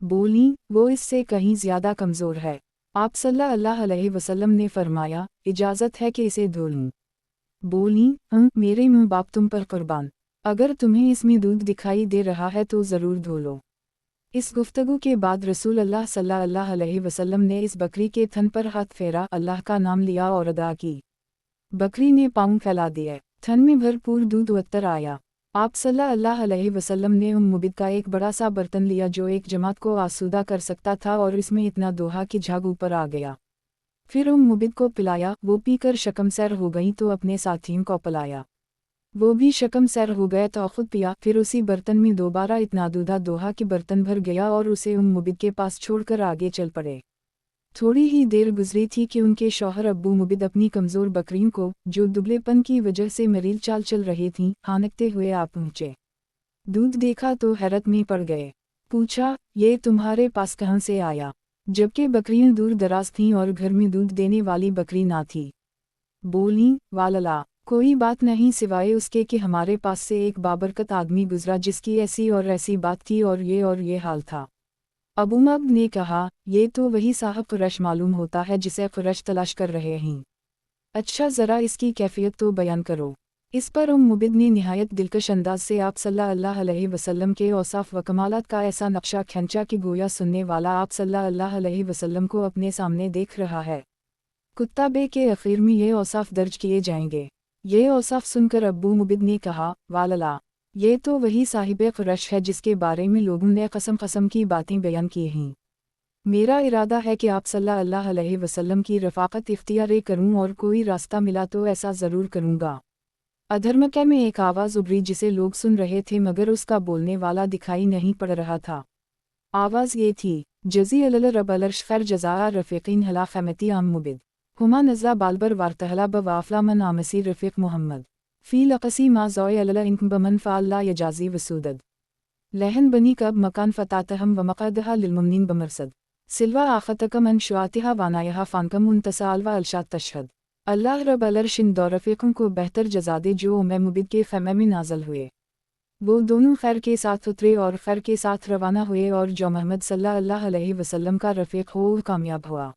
बोलीं, वो इससे कहीं ज़्यादा कमज़ोर है। आप सल्लल्लाहु अलैहि वसल्लम ने फरमाया, इजाज़त है कि इसे धो लूं। बोलीं, मेरे मुँह बाप तुम पर कुर्बान, अगर तुम्हें इसमें दूध दिखाई दे रहा है तो ज़रूर धो लो। इस गुफ्तगू के बाद रसूल अल्लाह सल्लल्लाहु अलैहि वसल्लम ने इस बकरी के थन पर हाथ फेरा, अल्लाह का नाम लिया और अदा की। बकरी ने पाँव फैला दिए, थन में भरपूर दूध उतर आया। आप सल्लल्लाहु अलैहि वसल्लम ने मुबिद का एक बड़ा सा बर्तन लिया जो एक जमात को आसूदा कर सकता था और इसमें इतना दोहा कि झाग ऊपर आ गया। फिर मुबिद को पिलाया। वो पीकर शकमसैर हो गई तो अपने साथियों को पिलाया। वो भी शकमसैर हो गए तो खुद पिया। फिर उसी बर्तन में दोबारा इतना दूधा दोहा कि बर्तन भर गया और उसे मुबिद के पास छोड़कर आगे चल पड़े। थोड़ी ही देर गुजरी थी कि उनके शौहर अब्बू मुबिद अपनी कमज़ोर बकरियों को, जो दुबलेपन की वजह से मरील चाल चल रही थीं, हांकते हुए आ पहुँचे। दूध देखा तो हैरत में पड़ गए। पूछा, ये तुम्हारे पास कहाँ से आया? जबकि बकरियां दूर दराज थीं और घर में दूध देने वाली बकरी ना थी। बोलीं, वालला, कोई बात नहीं सिवाय उसके कि हमारे पास से एक बाबरकत आदमी गुजरा जिसकी ऐसी और ऐसी बात थी और ये हाल था। अबू मब ने कहा, ये तो वही साहब कुरैश मालूम होता है जिसे कुरैश तलाश कर रहे हैं। अच्छा ज़रा इसकी कैफियत तो बयान करो। इस पर मुबिद ने निहायत दिलकश अंदाज से आप सल्लल्लाहु अलैहि वसल्लम के औसाफ व कमालात का ऐसा नक्शा खींचा कि गोया सुनने वाला आप सल्लल्लाहु अलैहि वसल्लम को अपने सामने देख रहा है। कुत्ताबे के अखीर में ये औसाफ दर्ज किए जाएंगे। ये औसाफ सुनकर अब्बू मुबिद ने कहा, वालला, ये तो वही साहिब क़ुरैश है जिसके बारे में लोगों ने कसम की बातें बयान की हैं। मेरा इरादा है कि आप सल्लल्लाहु अलैहि वसल्लम की रफ़ाक़त इख्तियार करूं और कोई रास्ता मिला तो ऐसा ज़रूर करूंगा। अधरमक्के में एक आवाज़ उभरी जिसे लोग सुन रहे थे मगर उसका बोलने वाला दिखाई नहीं पड़ रहा था। आवाज़ ये थी, जज़ी अल्ल रब अलर्श खैर जज़ा रफ़ीक़ीन हला ख़ैमती आम मुबिद हुमा नज़ा बालबर वार्तहला बवाफ़ला मन आमसी रफ़ीक़ मोहम्मद फ़ी लक़सी मा ज़ोय अल्ल इंक बमन फ़ाल्ला यजाज़ी वसूदद लहन बनी कब मकान फ़तातहम व मक़दहा लिलमुमिनीन बमरसद सिल्वा आख़तक मन शुआतिहा वानायहा फ़ानकम उनतसालवा अलशात तशहद अल्लाह रब अलर्श इन दो रफ़ीक़ों को बेहतर जज़ा दे जो मैं मुबिद के ख़ैमे में नाज़ल हुए। वो दोनों खैर के साथ उतरे और खैर के साथ रवाना हुए और जो मोहम्मद सल्लल्लाहु अलैहि वसल्लम का रफ़ीक़ हो वो कामयाब हुआ।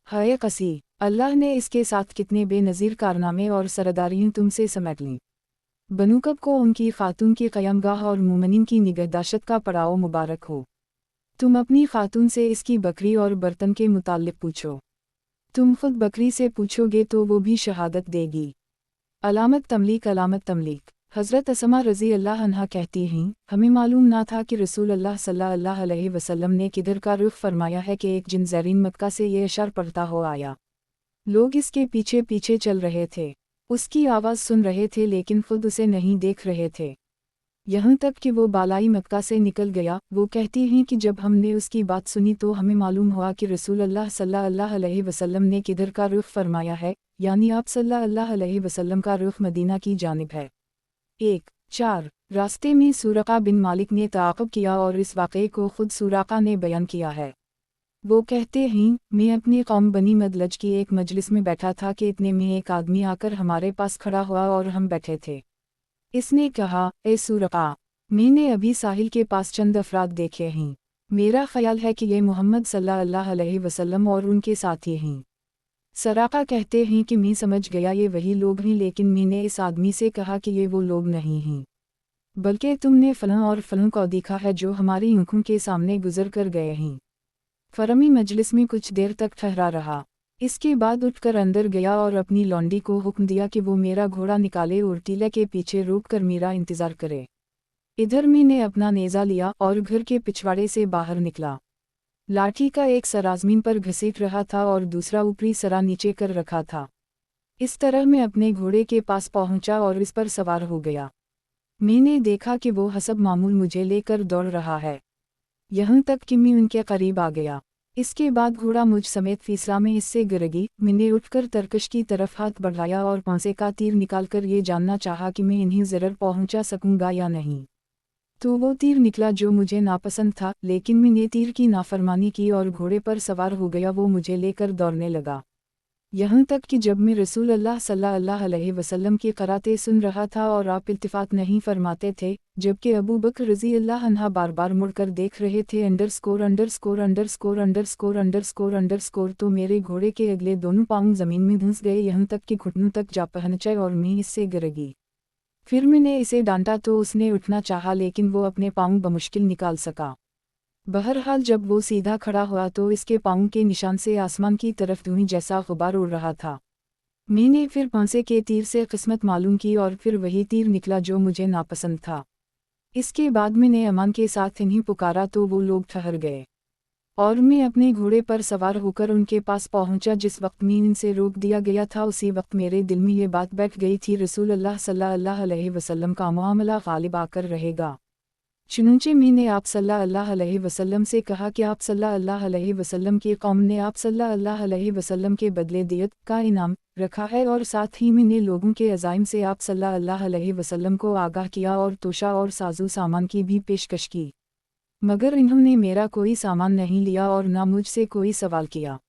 हाय कसी, अल्लाह ने इसके साथ कितने बेनज़ीर कारनामे और सरदारियाँ तुमसे समेट लीं। बनु कब को उनकी खातून की क़यामगाह और मोमिनीन की निगहदाश्त का पड़ाव मुबारक हो। तुम अपनी खातून से इसकी बकरी और बर्तन के मुताल्लिक़ पूछो। तुम खुद बकरी से पूछोगे तो वो भी शहादत देगी। अलामत तमलीक। हज़रत असमा रज़ी अल्लाह अन्हा कहती हैं, हमें मालूम ना था कि रसूल अल्लाह सल्लल्लाहु अलैहि वसल्लम ने किधर का रुख फरमाया है कि एक जिन ज़ैरीन मक्का से ये अशर पढ़ता हो आया। लोग इसके पीछे पीछे चल रहे थे, उसकी आवाज़ सुन रहे थे लेकिन खुद उसे नहीं देख रहे थे। यहाँ तक कि वो बालाई मक्का से निकल गया। वो कहती हैं कि जब हमने उसकी बात सुनी तो हमें मालूम हुआ कि रसूल अल्लाह सल्लल्लाहु अलैहि वसल्लम ने किधर का रुख फरमाया है, यानी आप सल्लल्लाहु अलैहि वसल्लम का रुख मदीना की जानिब है। 1-4 रास्ते में सूरका बिन मालिक ने ताक़ब किया और इस वाक़े को खुद सूरका ने बयान किया है। वो कहते हैं, मैं अपनी कौम बनी मदलज की एक मजलिस में बैठा था कि इतने में एक आदमी आकर हमारे पास खड़ा हुआ और हम बैठे थे। इसने कहा, ए सूरका, मैंने अभी साहिल के पास चंद अफराद देखे हैं। मेरा ख्याल है कि ये मोहम्मद सल्लल्लाहु अलैहि वसल्लम और उनके साथी हैं। सराका कहते हैं कि मैं समझ गया ये वही लोग हैं, लेकिन मैंने इस आदमी से कहा कि ये वो लोग नहीं हैं, बल्कि तुमने फलां और फलां को देखा है जो हमारी आँखों के सामने गुजर कर गए हैं। फरमी मजलिस में कुछ देर तक ठहरा रहा, इसके बाद उठकर अंदर गया और अपनी लौंडी को हुक्म दिया कि वो मेरा घोड़ा निकाले और टीले के पीछे रोक कर मेरा इंतज़ार करे। इधर मैंने अपना नेज़ा लिया और घर के पिछवाड़े से बाहर निकला। लाठी का एक सरा ज़मीन पर घसीट रहा था और दूसरा ऊपरी सरा नीचे कर रखा था। इस तरह मैं अपने घोड़े के पास पहुंचा और इस पर सवार हो गया। मैंने देखा कि वो हसब मामूल मुझे लेकर दौड़ रहा है, यहाँ तक कि मैं उनके करीब आ गया। इसके बाद घोड़ा मुझ समेत फीसला में इससे गिरगी। मैंने उठकर तरकश की तरफ हाथ बढ़ाया और पांसे का तीर निकालकर ये जानना चाहा कि मैं इन्हें ज़रर पहुंचा सकूंगा या नहीं। तो वो तीर निकला जो मुझे नापसंद था, लेकिन मैंने तीर की नाफरमानी की और घोड़े पर सवार हो गया। वो मुझे लेकर दौड़ने लगा, यहाँ तक कि जब मैं रसूल अल्लाह सल्लल्लाहु अलैहि वसल्लम की क़रातें सुन रहा था और आप इल्तिफ़ात नहीं फरमाते थे, जबकि अबू बकर रज़ी अल्लाह अन्हा बार बार मुड़कर देख रहे थे __________, तो मेरे घोड़े के अगले दोनों पाँव ज़मीन में धंस गए, यहाँ तक कि घुटनों तक जा पहुँचे और मैं इससे गिरगी। फिर मैंने इसे डांटा तो उसने उठना चाहा, लेकिन वो अपने पाँव बमुश्किल निकाल सका। बहरहाल जब वो सीधा खड़ा हुआ तो इसके पाँव के निशान से आसमान की तरफ धुएं जैसा गुबार उड़ रहा था। मैंने फिर पांसे के तीर से किस्मत मालूम की और फिर वही तीर निकला जो मुझे नापसंद था। इसके बाद मैंने अमान के साथ इन्हीं पुकारा तो वो लोग ठहर गए और मैं अपने घोड़े पर सवार होकर उनके पास पहुंचा। जिस वक्त मैं इनसे रोक दिया गया था उसी वक्त मेरे दिल में ये बात बैठ गई थी, रसूल अल्लाह सल्लल्लाहु अलैहि वसल्लम का मामला गालिब आकर रहेगा। चुनंचे मैंने आप सल्लल्लाहु अलैहि वसल्लम से कहा कि आप सल्लल्लाहु अलैहि वसल्लम की कौम ने आप सल्लल्लाहु अलैहि वसल्लम के बदले दियत का इनाम रखा है, और साथ ही मैंने लोगों के अज़ाइम से आप सल्लल्लाहु अलैहि वसल्लम को आगाह किया और तोशा और साजो सामान की भी पेशकश की, मगर इन्होंने मेरा कोई सामान नहीं लिया और ना मुझसे कोई सवाल किया।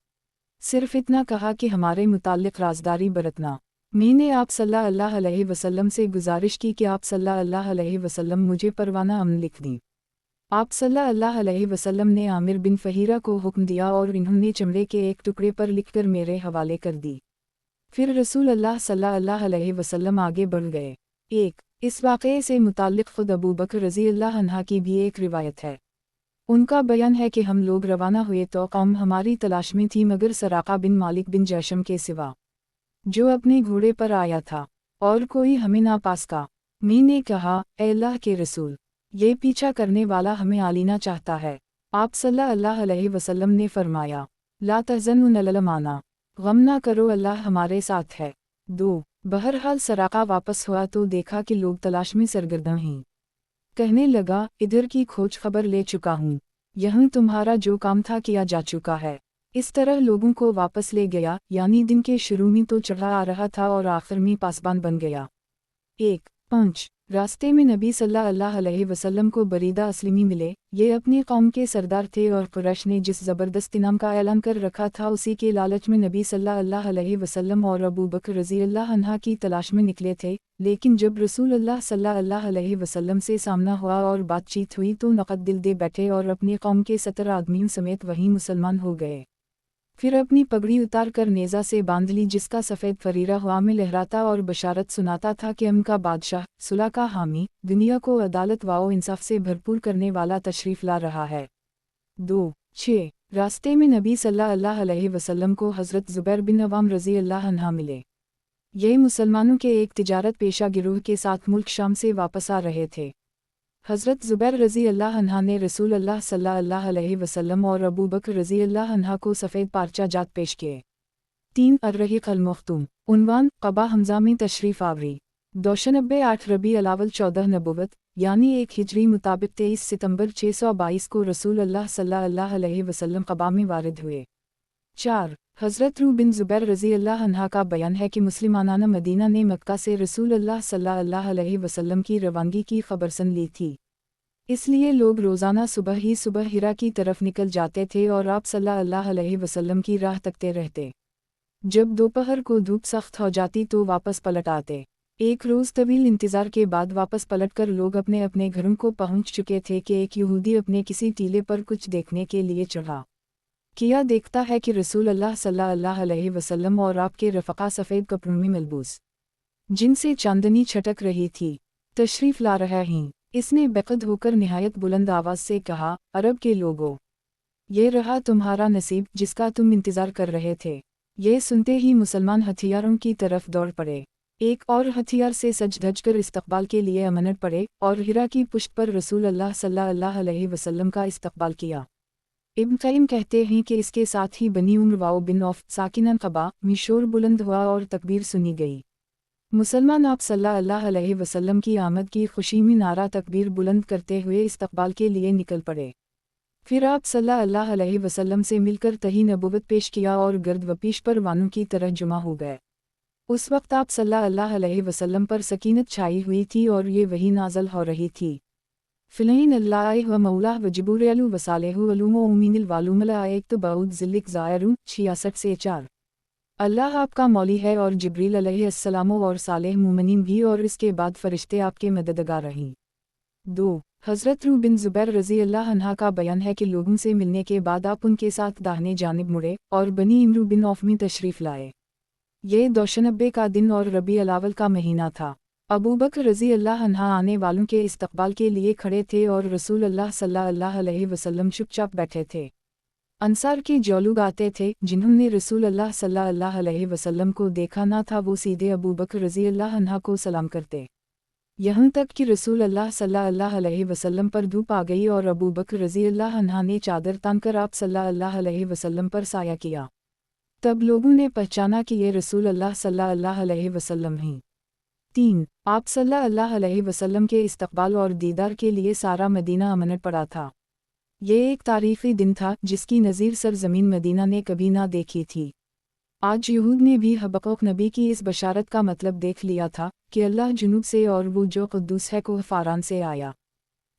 सिर्फ इतना कहा कि हमारे मुताल्लिक़ राज़दारी बरतना। मैंने आप सल्लल्लाहु अलैहि वसल्लम से गुजारिश की कि आप सल्लल्लाहु अलैहि वसल्लम मुझे परवाना अमन लिख दें। आप सल्लल्लाहु अलैहि वसल्लम ने आमिर बिन फ़हीरा को हुक्म दिया और इन्होंने चमड़े के एक टुकड़े पर लिखकर मेरे हवाले कर दी। फिर रसूल अल्लाह सल्लल्लाहु अलैहि वसल्लम आगे बढ़ गए। इस वाक़ये से मुताल्लिक़ ख़ुद अबू बकर रज़ी अल्लाह अन्हा की भी एक रिवायत है। उनका बयान है कि हम लोग रवाना हुए तो कौम हमारी तलाश में थी मगर सराक़ा बिन मालिक बिन जैशम के सिवा, जो अपने घोड़े पर आया था, और कोई हमें ना पास का। मैंने कहा, ए अल्लाह के रसूल, ये पीछा करने वाला हमें आलीना चाहता है। आप सल्लल्लाहु अलैहि वसल्लम ने फरमाया, ला तहज़नु नललमाना, गम ना करो, अल्लाह हमारे साथ है। 2 बहरहाल सराक़ा वापस हुआ तो देखा कि लोग तलाश में सरगर्दन हैं। कहने लगा, इधर की खोज खबर ले चुका हूँ, यहाँ तुम्हारा जो काम था किया जा चुका है। इस तरह लोगों को वापस ले गया, यानी दिन के शुरू में तो चढ़ा आ रहा था और आखिर में पासबान बन गया। 5 रास्ते में नबी सल्लल्लाहु अलैहि वसल्लम को बरीदा असलमी मिले। ये अपनी कौम के सरदार थे और कुरैश ने जिस ज़बरदस्त इनाम का ऐलान कर रखा था उसी के लालच में नबी सल्लल्लाहु अलैहि वसल्लम और अबू बकर रज़ी अल्लाह अन्हा की तलाश में निकले थे। लेकिन जब रसूल अल्लाह सल्लल्लाहु अलैहि वसल्लम से सामना हुआ और बातचीत हुई तो नक़द दिल दे बैठे और अपनी कौम के 70 आदमियों समेत वहीं मुसलमान हो गए। फिर अपनी पगड़ी उतार कर नेज़ा से बांध ली, जिसका सफ़ेद फरीरा हवा में लहराता और बशारत सुनाता था कि उनका बादशाह, सुलह का हामी, दुनिया को अदालत वाओ इंसाफ से भरपूर करने वाला तशरीफ़ ला रहा है। 6 रास्ते में नबी सल्लल्लाहु अलैहि वसल्लम को हज़रत ज़ुबैर बिन अवाम रज़ी अल्लाह अन्हा मिले। ये मुसलमानों के एक तिजारत पेशा गिरोह के साथ मुल्क शाम से वापस आ रहे थे। हज़रत ज़ुबैर रज़ी अल्लाह अन्हा ने रसूल अल्लाह सल्लल्लाहु अलैहि वसल्लम और अबू बकर रज़ी अल्लाह अन्हा को सफ़ेद पारचा जात पेश किए। 3 अर्रहीक़ अल-मख्तूम। उन्वान, क़बा हमज़ा में तशरीफ़ आवरी। 298 रबी अल-अव्वल 14 नबुव्वत, यानी 1 हिजरी मुताबिक 23 सितंबर 622 को रसूल अल्लाह सल्लल्लाहु अलैहि वसल्लम क़बा में वारिद हुए। 4 हज़रत रू बिन ज़ुबैर रज़ी अल्लाह अन्हा का बयान है कि मुस्लिमाना मदीना ने मक्का से रसूल अल्लाह सल्लल्लाहु अलैहि वसल्लम की रवानगी की खबर सुन ली थी। इसलिए लोग रोज़ाना सुबह हिरा की तरफ निकल जाते थे और आप सल्लल्लाहु अलैहि वसल्लम की राह तकते रहते। जब दोपहर को धूप सख्त हो जाती तो वापस पलट आते। एक रोज़ तवील इंतज़ार के बाद वापस पलटकर लोग अपने अपने घरों को पहुँच चुके थे कि एक यहूदी अपने किसी टीले पर कुछ देखने के लिए चढ़ा। किया देखता है कि रसूल अल्लाह सल्लल्लाहु अलैहि वसल्लम और आपके रफ़क़ा सफ़ेद कपड़ों में मलबूस, जिनसे चांदनी छटक रही थी, तशरीफ़ ला रहा हैं। इसने बेक़द होकर निहायत बुलंद आवाज़ से कहा, अरब के लोगों, ये रहा तुम्हारा नसीब जिसका तुम इंतज़ार कर रहे थे। ये सुनते ही मुसलमान हथियारों की तरफ दौड़ पड़े। एक और हथियार से सज धज कर इस्तक़बाल के लिए अमनट पड़े और हिरा की पुश्त पर रसूल अल्लाह सल्लल्लाहु अलैहि वसल्लम का इस्तक़बाल किया। इब्न क़य्यिम कहते हैं कि इसके साथ ही बनी उम्र वाओ बिन औफ साकिनन क़बा में शोर बुलंद हुआ और तकबीर सुनी गई। मुसलमान आप सल्लल्लाहु अलैहि वसल्लम की आमद की खुशी में नारा तकबीर बुलंद करते हुए इस्तक़बाल के लिए निकल पड़े। फिर आप सल्लल्लाहु अलैहि वसल्लम से मिलकर तही नबुव्वत पेश किया और गर्द व पीश पर वानों की तरह जुमा हो गए। उस वक्त आप सल्लल्लाहु अलैहि वसल्लम पर सकीनत छाई हुई थी और ये वही नाज़िल हो रही थी। फ़िलईन अल्लाह व मौलाह व जिबूरेलु व सालेहु अलूम उमीनिल वालूमल आयत बाउद ज़िल्लिक ज़ायरून 66 से 4। अल्लाह आपका मौली है और जिब्रील अलैहिस्सलाम और सालेह मुमिनीन भी, और इसके बाद फ़रिश्ते आपके मददगार रहीं। 2 हज़रत रू बिन ज़ुबैर रज़ी अल्लाह अन्हा का बयान है कि लोगों से मिलने के बाद आप उनके साथ दाहिने जानिब मुड़े और बनी इमरू बिन औफ में तशरीफ़ लाए। ये 290 का दिन और रबी अल-अव्वल का महीना था। अबू बकर रज़ी अल्लाह अन्हा आने वालों के इस्तक़बाल के लिए खड़े थे और रसूल अल्लाह सल्लल्लाहु अलैहि वसल्लम चुपचाप बैठे थे। अंसार के जो लोग आते थे जिन्होंने रसूल अल्लाह सल्लल्लाहु अलैहि वसल्लम को देखा ना था, वो सीधे अबू बकर रज़ी अल्लाह अन्हा को सलाम करते। यहाँ तक कि रसूल अल्लाह सल्लल्लाहु अलैहि वसल्लम पर धूप आ गई और अबू बकर रज़ी अल्लाह अन्हा ने चादर तानकर आप सल्लल्लाहु अलैहि वसल्लम पर साया किया। तब लोगों ने पहचाना कि ये रसूल अल्लाह सल्लल्लाहु अलैहि वसल्लम हैं। 3 आप सल्लल्लाहु अलैहि वसल्लम के इस्तक़बाल और दीदार के लिए सारा मदीना अमनट पड़ा था। ये एक तारीख़ी दिन था जिसकी नज़ीर सरज़मीन मदीना ने कभी ना देखी थी। आज यहूद ने भी हबक़ूक़ नबी की इस बशारत का मतलब देख लिया था कि अल्लाह जुनूब से और वो जो क़ुद्दूस है को फ़ारान से आया।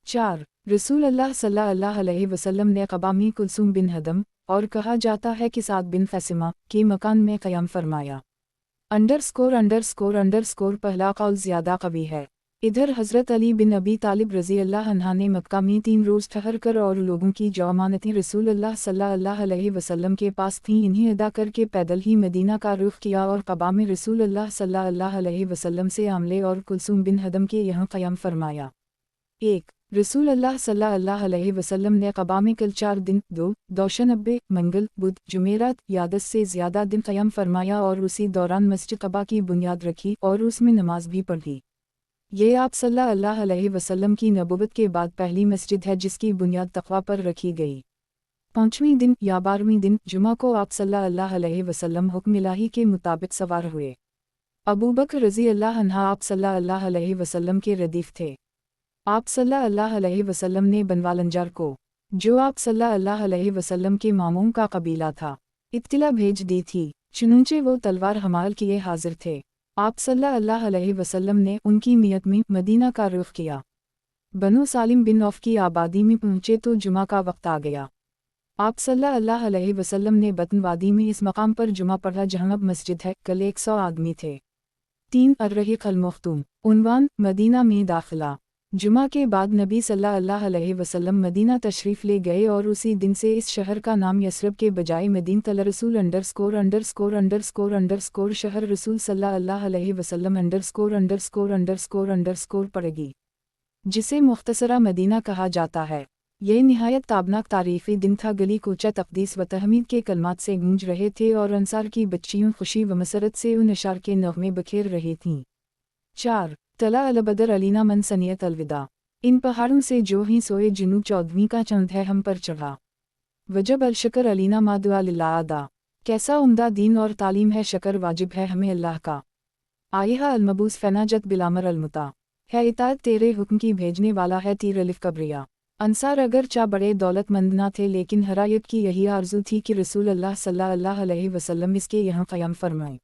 4 रसूल अल्लाह सल्लल्लाहु अलैहि वसल्लम ने क़बा में कुलसूम बिन हदम, और कहा जाता है कि साद बिन क़ैसिमा के मकान में क़याम फरमाया। _____ पहला कौल ज़्यादा क़वी है। इधर हज़रत अली बिन अबी तालिब रज़ी अल्लाह अन्हा ने मक्का में 3 रोज़ ठहर कर और लोगों की जो अमानतें रसूल अल्लाह सल्लल्लाहु अलैहि वसल्लम के पास थीं इन्हें अदा करके पैदल ही मदीना का रुख किया और क़बा में रसूल अल्लाह सल्लल्लाहु अलैहि वसल्लम से आमले और कुलसूम बिन हदम के यहाँ क़याम फरमाया। 1. रसूल अल्लाह सल्लल्लाहु अलैहि वसल्लम ने क़बा में कल 4 दिन 2 दोशनबे मंगल बुध जुमेरात या 10 से ज़्यादा दिन क़याम फरमाया और उसी दौरान मस्जिद क़बा की बुनियाद रखी और उसमें नमाज भी पढ़ी। ये आप सल्लल्लाहु अलैहि वसल्लम की नबुवत के बाद पहली मस्जिद है जिसकी बुनियाद तक़वा पर रखी गई। 5वें दिन या 12वें दिन जुमा को आप सल्लल्लाहु अलैहि वसल्लम हुक्म इलाही के मुताबिक सवार हुए। अबू बकर रज़ी अल्लाह अन्हा आप सल्लल्लाहु अलैहि वसल्लम के रदीफ थे। आप सल्लल्लाहु अलैहि वसल्लम ने बनवालंजार को, जो आप सल्लल्लाहु अलैहि वसल्लम के मामूम का कबीला था, इत्तिला भेज दी थी, चुनंचे वो तलवार हमाल किए हाजिर थे। आप सल्लल्लाहु अलैहि वसल्लम ने उनकी नियत में मदीना का रुख किया। बनु सालिम बिन औफ की आबादी में पहुँचे तो जुमा का वक्त आ गया। आप सल्लल्लाहु अलैहि वसल्लम ने बतन वादी में इस मकाम पर जुमा पढ़ा जहाँ अब मस्जिद है। कल 100 आदमी थे। 3 अर्रहीक़ अल-मख्तूम। उन्वान मदीना में दाखिला। जुमा के बाद नबी सल्लल्लाहु अलैहि वसल्लम मदीना तशरीफ़ ले गए और उसी दिन से इस शहर का नाम यसरब के बजाय मदीनतल रसूल _ शहर रसूल सल्लल्लाहु अलैहि वसल्लम _ पड़ेगी, जिसे मुख्तसरा मदीना कहा जाता है। ये निहायत ताबनाक तारीफ़ी दिन था। गली कूचा तक़दीस व तहमीद के कलमात से गूंज रहे थे और अंसार की बच्चियों खुशी व मसरत से उन अशार के नग़मे बखेर रही थीं। 4. तला अलबदर अलीना मन सनियत अलविदा। इन पहाड़ों से जो ही सोए जुनूब 14वीं का चंद है हम पर चढ़ा। वजब अलशकर अलीना मादुआ लिल्लाह अदा। कैसा उम्दा दीन और तालीम है, शकर वाजिब है हमें अल्लाह का। आयहा अलमबूस फ़नाजत बिलामर अलमुता। है इताअत तेरे हुक्म की, भेजने वाला है तीर अलिफ कब्रिया। अंसार अगर चा बड़े दौलतमंद ना थे लेकिन हरायत की यही आरज़ू थी कि रसूल अल्लाह सल्लल्लाहु अलैहि वसल्लम इसके यहाँ क़याम फरमाएं।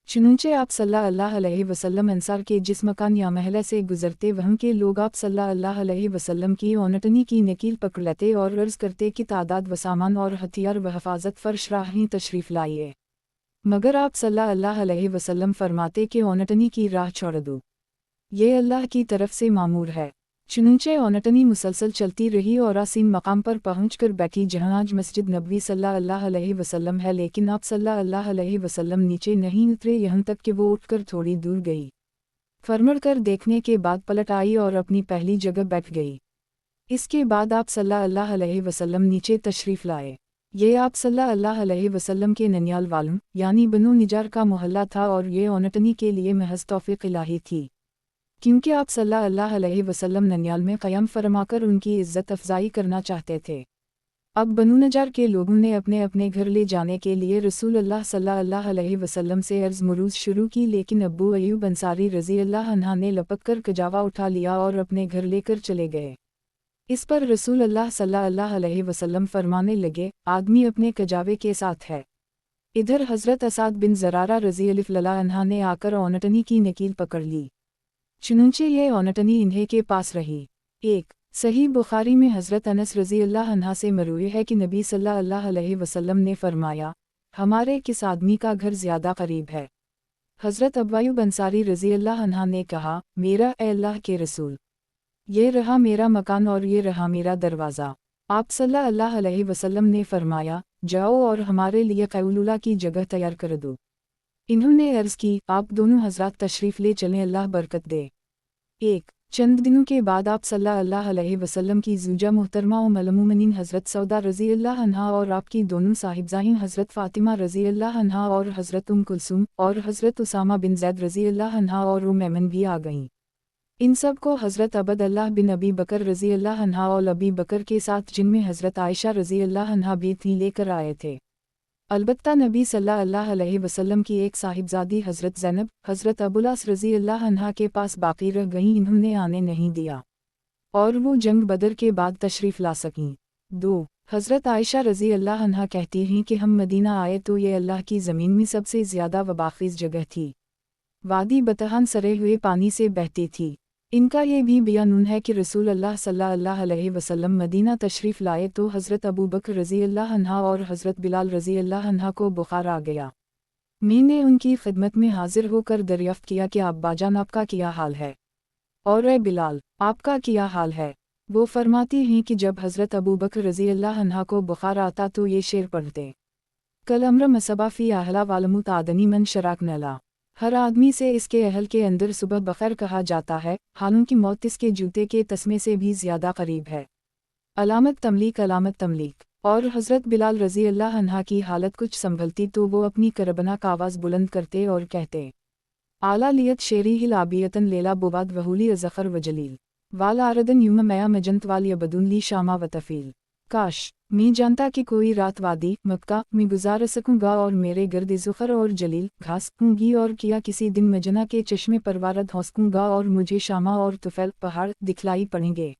चुनंचे आप सल्लल्लाहु अलैहि वसल्लम अंसार के जिस मकान या महल से गुजरते वहाँ के लोग आप सल्लल्लाहु अलैहि वसल्लम की ओनटनी की नकील पकड़ लेते और अर्ज़ करते कि तादाद व सामान और हथियार व हफाजत फ़र्श राही तशरीफ़ लाइए। मगर आप सल्लल्लाहु अलैहि वसल्लम फरमाते कि ओनटनी की राह छोड़ दो, ये अल्लाह की तरफ से मामूर है। चुनंचे ओनटनी मुसलसल चलती रही और आसीन मकाम पर पहुंचकर बैठी जहां आज मस्जिद नबवी सल्लल्लाहु अलैहि वसल्लम है, लेकिन आप सल्लल्लाहु अलैहि वसल्लम नीचे नहीं उतरे यहाँ तक कि वो उठकर थोड़ी दूर गई। फरमड़ कर देखने के बाद पलट आई और अपनी पहली जगह बैठ गई। इसके बाद आप सल्लल्लाहु अलैहि वसल्लम नीचे तशरीफ़ लाए। ये आप सल्लल्लाहु अलैहि वसल्लम के ननियाल वालों यानी बनु निजार का मोहल्ला था और ये ओनटनी के लिए महज तौफ़ीक़ इलाही थी, क्योंकि आप सल्लल्लाहु अलैहि वसल्लम ननियाल में क़याम फरमाकर उनकी इज़्ज़त अफ़ज़ाई करना चाहते थे। अब बनु नजार के लोगों ने अपने अपने घर ले जाने के लिए रसूल अल्लाह सल्लल्लाहु अलैहि वसल्लम से अर्ज़ मरूज़ शुरू की, लेकिन अब्बू अय्यूब अंसारी रज़ी अल्लाह अन्हा ने लपक कर कजावा उठा लिया और अपने घर लेकर चले गए। इस पर रसूल अल्लाह सल्लल्लाहु अलैहि वसल्लम फरमाने लगे, आदमी अपने कजावे के साथ है। इधर हज़रत असाद बिन ज़रारा रज़ी अल्लाह अन्हा ने आकर ओनटनी की नकील पकड़ ली। चुनंचे ये ओनटनी इन्हें के पास रही। 1. सही बुखारी में हज़रत अनस रज़ी अल्लाह अन्हा से मरूई है कि नबी सल्लल्लाहु अलैहि वसल्लम ने फरमाया, हमारे किस आदमी का घर ज़्यादा करीब है? हज़रत अब्बायूब अंसारी रज़ी अल्लाह अन्हा ने कहा, मेरा ए अल्लाह के रसूल, ये रहा मेरा मकान और ये रहा मेरा दरवाज़ा। आप सल्लल्लाहु अलैहि वसल्लम ने फरमाया, जाओ और हमारे लिए क़ैलूला की जगह तैयार कर दो। इन्होंने अर्ज़ की, आप दोनों हज़रात तशरीफ़ ले चलें, अल्लाह बरकत दे। 1. चंद दिनों के बाद आप सल्लल्लाहु अलैहि वसल्लम की ज़ूजा मुहतरमा उम्मुल-मोमिनीन हज़रत सौदा रज़ी अल्लाह अन्हा और आपकी दोनों साहिबजाइन हज़रत फ़ातिमा रज़ी अल्लाह अन्हा और हज़रत कुलसूम और हज़रत उसामा बिन ज़ैद रज़ी अल्लाह अन्हा और ऐमन भी आ गईं। इन सब को हज़रत अबद अल्लाह बिन अबी बकर रज़ी अल्लाह अन्हा और अबी बकर के साथ, जिनमें हज़रत आयशा रज़ी अल्लाह अन्हा भी थीं, लेकर आए थे। अलबत्ता नबी सल्लल्लाहु अलैहि वसल्लम की एक साहिबजादी हज़रत ज़ैनब हज़रत अबुलास रज़ी अल्लाह अन्हा के पास बाकी रह गईं, इन्होंने आने नहीं दिया और वो जंग बदर के बाद तशरीफ़ ला सकीं। 2. हज़रत आयशा रज़ी अल्लाह अन्हा कहती हैं कि हम मदीना आए तो ये अल्लाह की ज़मीन में सबसे ज़्यादा वबाख़ीज़ जगह थी। वादी बतहान सरे हुए पानी से बहती थी। इनका ये भी बयान है कि रसूल अल्लाह सल्लल्लाहु अलैहि वसल्लम मदीना तशरीफ़ लाए तो हज़रत अबू बकर रज़ी अल्लाह अन्हा और हज़रत बिलाल रज़ी अल्लाह अन्हा को बुखार आ गया। मैंने उनकी खिदमत में हाजिर होकर दरियाफ़्त किया कि आप बाजान, आपका क्या हाल है? और ए बिलाल, आपका क्या हाल है? वो फरमाती हैं कि जब हज़रत अबू बकर रज़ी अल्लाह अन्हा को बुखार आता तो ये शेर पढ़ते, कल अम्र मसबा फ़ी अहला वालमुत आदनी मन शराक नला। हर आदमी से इसके अहल के अंदर सुबह बखैर कहा जाता है, हालांकि मौत इसके जूते के तस्मे से भी ज़्यादा करीब है। अलामत तमलीक। और हज़रत बिलाल रज़ी अल्लाह अन्हा की हालत कुछ संभलती तो वो अपनी करबनाक आवाज़ बुलंद करते और कहते, आला लियत शेरी हिल आबियतन लेला बुवाद वहूली अज़फ़र वजलील वाल आरदन युम मया मजंत वाल यबदुन ली शामा वतफ़ील। काश मैं जानता कि कोई रात वादी मक्का में गुजार सकूँगा और मेरे गर्द ज़ुफ़र और जलील घास होंगी और किया किसी दिन मजना के चश्मे परवारद हो सकूँगा और मुझे शामा और तुफ़ैल पहाड़ दिखलाई पड़ेंगे।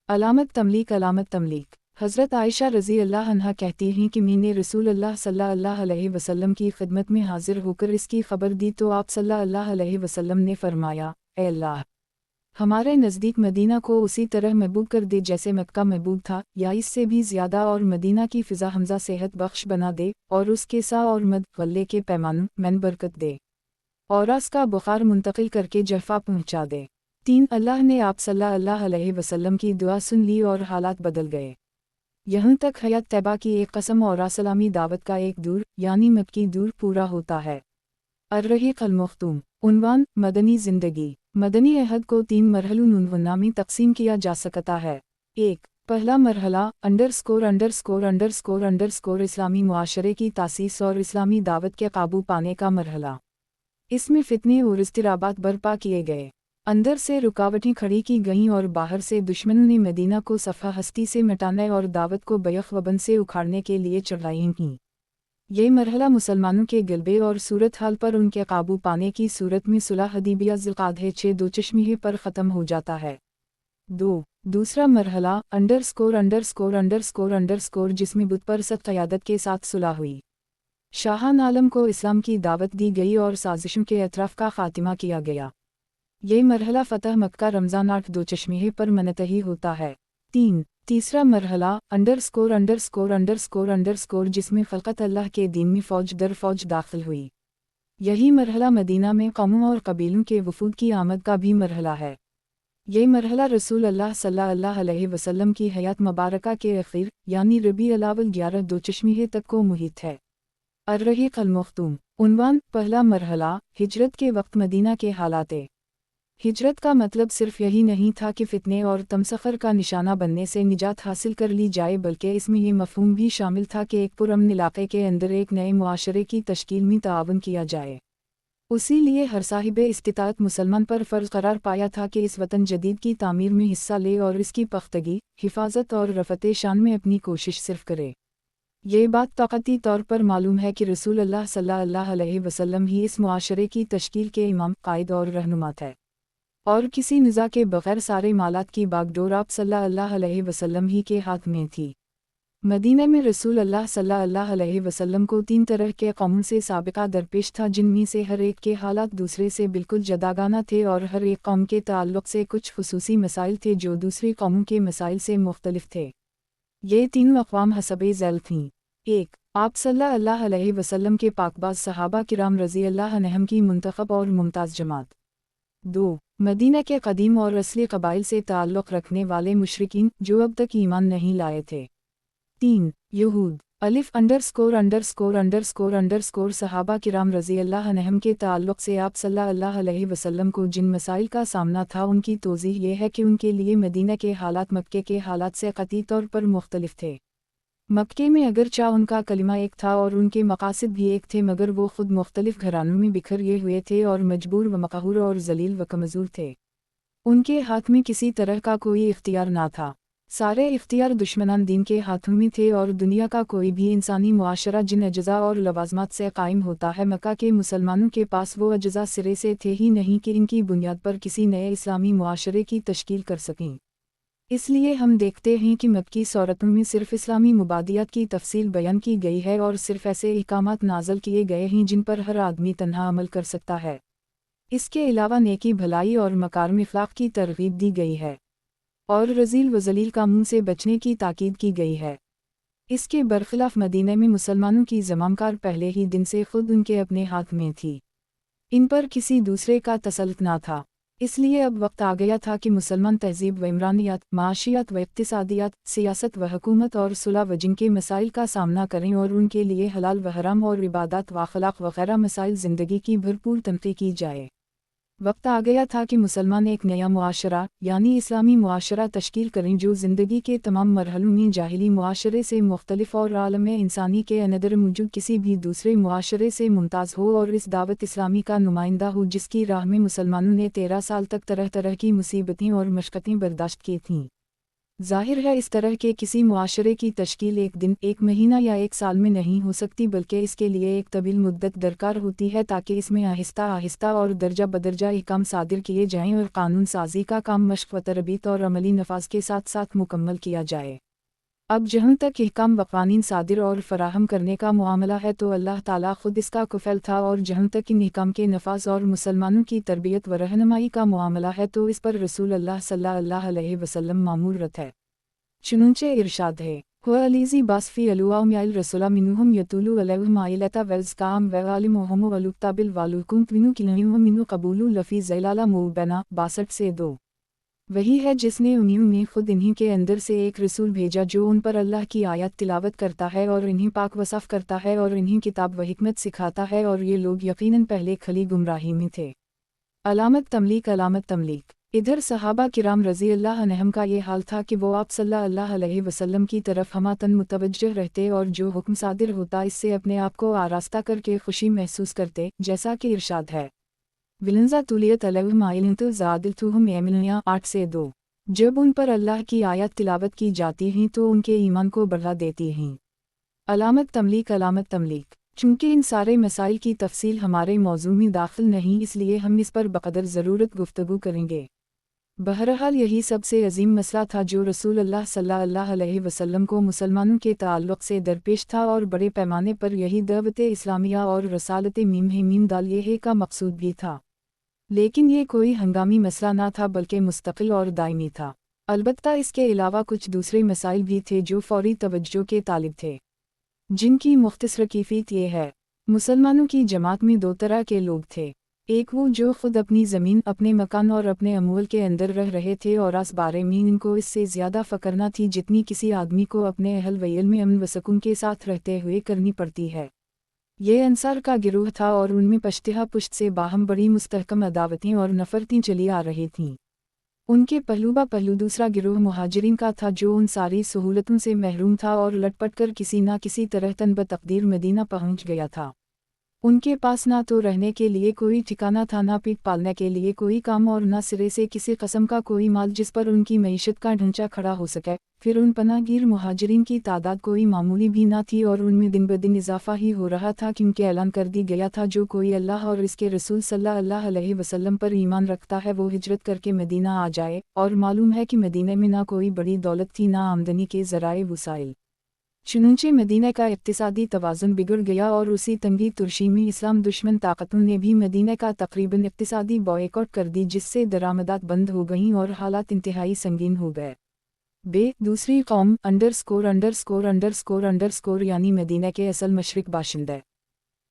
अलामत तमलीक। हज़रत आयशा रज़ी अल्लाह अन्हा कहती हैं कि मैंने रसूल अल्लाह सल्लल्लाहु अलैहि वसल्लम की खिदमत में हाजिर होकर इसकी खबर दी तो आप सल्लल्लाहु अलैहि वसल्लम ने फरमाया, ए अल्लाह, हमारे नज़दीक मदीना को उसी तरह महबूब कर दे जैसे मक्का महबूब था, या इससे भी ज़्यादा, और मदीना की फ़िज़ा हमज़ा सेहत बख्श बना दे, और उसके सा और मद गल्ले के पैमानों में बरकत दे, और उसका बुखार मुंतकिल करके जफ़ा पहुँचा दे। 3 अल्लाह ने आप सल्लल्लाहु अलैहि वसल्लम की दुआ सुन ली और हालात बदल गए। यहाँ तक हयात तैबा की एक कसम और असलामी दावत का एक दूर यानी मक्की दूर पूरा होता है। अर्रहीक़ अल-मख्तूम। उन्वान, मदनी ज़िंदगी। मदनी अहद को 3 मरहलों में तकसीम किया जा सकता है। 1. पहला मरहला _____ इस्लामी मुआशरे की तासीस और इस्लामी दावत के काबू पाने का मरहला। इसमें फितने और इस्तिराबात बर्पा किए गए। अंदर से रुकावटें खड़ी की गईं और बाहर से दुश्मनों ने मदीना को सफ़ा हस्ती से मिटाने और दावत को बैख वबन से उखाड़ने के लिए चढ़ाई कीं। ये मरहला मुसलमानों के गलबे और सूरत हाल पर उनके काबू पाने की सूरत में सुलह हदीबिया ज़िलक़ादे 6 दो चश्मीहे पर ख़त्म हो जाता है। 2. दूसरा मरहला _____ जिसमें बुत परस्त क़यादत के साथ सुलह हुई। शाह आलम को इस्लाम की दावत दी गई और साजिशों के अतराफ़ का ख़ात्मा किया गया। ये मरहला फ़तह मक्का रमज़ान 8 दो चश्मीहे पर मुनतही होता है। 3. तीसरा मरहला _____ जिसमें ख़ल्क़त अल्लाह के दीन में फ़ौज दर फ़ौज दाखिल हुई। यही मरहला मदीना में कौमों और कबीलों के वफ़ूद की आमद का भी मरहला है। ये मरहला रसूल अल्लाह सल्लल्लाहु अलैहि वसल्लम की हयात मुबारका के अखीर यानी रबी अल-अव्वल 11 दो चश्मीहे तक को मुहित है। अर्रहीक़ अल-मख्तूम। उन्वान, पहला मरहला हिजरत के वक्त मदीना के हालात। हिजरत का मतलब सिर्फ यही नहीं था कि फितने और तमसखर का निशाना बनने से निजात हासिल कर ली जाए, बल्कि इसमें यह मफहूम भी शामिल था कि एक पुरअमन इलाक़े के अंदर एक नए मुआशरे की तश्कील में ताआवुन किया जाए। उसी लिए हर साहिब इस्तिताअत मुसलमान पर फ़र्ज़ करार पाया था कि इस वतन जदीद की तामीर में हिस्सा ले और इसकी पख्तगी, हिफाजत और रफ़त शान में अपनी कोशिश सिर्फ करे। ये बात तौक़ती तौर पर मालूम है कि रसूल अल्लाह सल्लल्लाहु अलैहि वसल्लम ही इस मुआशरे की तश्कील के इमाम, कायद और रहनुमा थे, और किसी निज़ा के बग़ैर सारे मालात की बागडोर आप सल्लल्लाहु अलैहि वसल्लम ही के हाथ में थी। मदीने में रसूल अल्लाह सल्लल्लाहु अलैहि वसल्लम को 3 तरह के कौमों से साबिक़ा दरपेश था, जिनमें से हर एक के हालात दूसरे से बिल्कुल जदागाना थे और हर एक कौम के ताल्लुक़ से कुछ ख़ुसूसी मसाइल थे जो दूसरी कौमों के मसाइल से मुख्तलिफ थे। ये तीनों अक़वाम हसबे ज़ैल थीं। 1. आप सल्लल्लाहु अलैहि वसल्लम के पाकबाज़ सहाबा किराम रज़ी अल्लाह अन्हुम की मुंतख़ब और मुमताज़ जमात। 2. मदीना के कदीम और असली क़बाइल से ताल्लुक़ रखने वाले मुशरिकीन जो अब तक ईमान नहीं लाए थे। 3. यहूद। _____ सहाबा किराम रज़ी अल्लाह अन्हुम के ताल्लुक़ से आप सल्लल्लाहु अलैहि वसल्लम को जिन मसाइल का सामना था उनकी तौज़ीह ये है कि उनके लिए मदीना के हालात मक्के के हालात से क़तई तौर पर मुख्तलिफ थे। मक्के में अगरचा उनका कलिमा एक था और उनके मकासद भी एक थे, मगर वो खुद मुख्तलिफ घरानों में बिखरे हुए थे और मजबूर व मक़हूर और ज़लील व कमज़ोर थे। उनके हाथ में किसी तरह का कोई इख्तियार ना था। सारे इख्तियार दुश्मनान दीन के हाथों में थे और दुनिया का कोई भी इंसानी मुआशरा जिन अज्जा और लवाज़मात से कायम होता है, मक्का के मुसलमानों के पास वो अज्जा सिरे से थे ही नहीं कि इनकी बुनियाद पर किसी नए इस्लामी मुआशरे की तश्कील कर सकें। इसलिए हम देखते हैं कि मक्की सूरतों में सिर्फ इस्लामी मुबादियात की तफसील बयान की गई है और सिर्फ ऐसे इकामात नाज़िल किए गए हैं जिन पर हर आदमी तन्हा अमल कर सकता है। इसके अलावा नेकी भलाई और मकारिम अखलाक की तरगीब दी गई है और रज़ील व ज़लील कामों से बचने की ताकीद की गई है। इसके बरखिलाफ मदीने में मुसलमानों की ज़मानकार पहले ही दिन से खुद उनके अपने हाथ में थी। इन पर किसी दूसरे का तसल्लुत ना था। اس لیے اب وقت آ گیا تھا کہ مسلمان تہذیب و عمرانیات، معاشیات و اقتصادیات، سیاست و حکومت اور صلح و جنگ کے مسائل کا سامنا کریں اور ان کے لیے حلال و حرام اور عبادات و اخلاق وغیرہ مسائل زندگی کی بھرپور تنقیح کی جائے۔ وقت آ گیا تھا کہ مسلمان ایک نیا معاشرہ یعنی اسلامی معاشرہ تشکیل کریں جو زندگی کے تمام مرحلوں میں جاہلی معاشرے سے مختلف اور عالم انسانی کے اندر موجود کسی بھی دوسرے معاشرے سے ممتاز ہو اور اس دعوت اسلامی کا نمائندہ ہو جس کی راہ میں مسلمانوں نے 13 سال تک طرح طرح کی مصیبتیں اور مشقتیں برداشت کی تھیں۔ ظاہر ہے اس طرح کے کسی معاشرے کی تشکیل ایک دن، ایک مہینہ یا ایک سال میں نہیں ہو سکتی، بلکہ اس کے لیے ایک طویل مدت درکار ہوتی ہے تاکہ اس میں آہستہ آہستہ اور درجہ بدرجہ احکام صادر کیے جائیں اور قانون سازی کا کام مشق و تربیت اور عملی نفاذ کے ساتھ ساتھ مکمل کیا جائے۔ اب جہاں تک احکام و قوانین صادر اور فراہم کرنے کا معاملہ ہے تو اللہ تعالیٰ خود اس کا کفیل تھا، اور جہاں تک ان احکام کے نفاذ اور مسلمانوں کی تربیت و رہنمائی کا معاملہ ہے تو اس پر رسول اللہ صلی اللہ علیہ وسلم مامور ہے۔ چنانچہ ارشاد ہے، هو الذی بعث فی الأمة الرسول منهم يتلو علیہم آیات ویذکرهم ویعلمهم الکتاب والحکمۃ وینو ومنو قبول لفی ضلال مبینہ 62 سے 2۔ وہی ہے جس نے انہی میں خود انہی کے اندر سے ایک رسول بھیجا جو ان پر اللہ کی آیات تلاوت کرتا ہے اور انہی پاک و صاف کرتا ہے اور انہی کتاب و حکمت سکھاتا ہے، اور یہ لوگ یقیناً پہلے کھلی گمراہی میں تھے۔ علامت تملیک، علامت تملیک۔ ادھر صحابہ کرام رضی اللہ عنہم کا یہ حال تھا کہ وہ آپ صلی اللہ علیہ وسلم کی طرف ہماتن متوجہ رہتے اور جو حکم صادر ہوتا اس سے اپنے آپ کو آراستہ کر کے خوشی محسوس کرتے، جیسا کہ ارشاد ہے، وَلَنْزَا تُلِيَتْ عَلَيْهِمْ آیَاتُ زَادَتْهُمْ ایمانا 8 سے 2۔ جب ان پر اللہ کی آیات تلاوت کی جاتی ہیں تو ان کے ایمان کو بڑھا دیتی ہیں۔ علامت تملیک، علامت تملیک۔ چونکہ ان سارے مسائل کی تفصیل ہمارے موضوع میں داخل نہیں، اس لیے ہم اس پر بقدر ضرورت گفتگو کریں گے۔ بہرحال یہی سب سے عظیم مسئلہ تھا جو رسول اللہ صلی اللہ علیہ وسلم کو مسلمانوں کے تعلق سے درپیش تھا، اور بڑے پیمانے پر یہی دعوت اسلامیہ اور رسالت میم دال یہ کا مقصود بھی تھا۔ لیکن یہ کوئی ہنگامی مسئلہ نہ تھا بلکہ مستقل اور دائمی تھا۔ البتہ اس کے علاوہ کچھ دوسرے مسائل بھی تھے جو فوری توجہ کے طالب تھے، جن کی مختصر کیفیت یہ ہے۔ مسلمانوں کی جماعت میں دو طرح کے لوگ تھے، ایک وہ جو خود اپنی زمین، اپنے مکان اور اپنے اموال کے اندر رہ رہے تھے اور اس بارے میں ان کو اس سے زیادہ فکر نہ تھی جتنی کسی آدمی کو اپنے اہل ویل میں امن و سکون کے ساتھ رہتے ہوئے کرنی پڑتی ہے۔ یہ انصار کا گروہ تھا اور ان میں پشتہ پشت سے باہم بڑی مستحکم عداوتیں اور نفرتیں چلی آ رہی تھیں۔ ان کے پہلو با پہلو دوسرا گروہ مہاجرین کا تھا جو ان ساری سہولتوں سے محروم تھا اور لٹ پٹ کر کسی نہ کسی طرح تن بتقدیر مدینہ پہنچ گیا تھا۔ ان کے پاس نہ تو رہنے کے لیے کوئی ٹھکانہ تھا، نہ پیٹ پالنے کے لیے کوئی کام، اور نہ سرے سے کسی قسم کا کوئی مال جس پر ان کی معیشت کا ڈھانچہ کھڑا ہو سکے۔ پھر ان پناہ گیر مہاجرین کی تعداد کوئی معمولی بھی نہ تھی اور ان میں دن بدن اضافہ ہی ہو رہا تھا، کیونکہ اعلان کر دی گیا تھا جو کوئی اللہ اور اس کے رسول صلی اللہ علیہ وسلم پر ایمان رکھتا ہے وہ ہجرت کر کے مدینہ آ جائے، اور معلوم ہے کہ مدینہ میں نہ کوئی بڑی دولت تھی نہ آمدنی کے ذرائع وسائل۔ چنانچہ مدینہ کا اقتصادی توازن بگڑ گیا اور اسی تنگی ترشی میں اسلام دشمن طاقتوں نے بھی مدینہ کا تقریباً اقتصادی بائیکاٹ کر دی، جس سے درآمدات بند ہو گئیں اور حالات انتہائی سنگین ہو گئے۔ دوسری قوم _ یعنی مدینہ کے اصل مشرق باشندے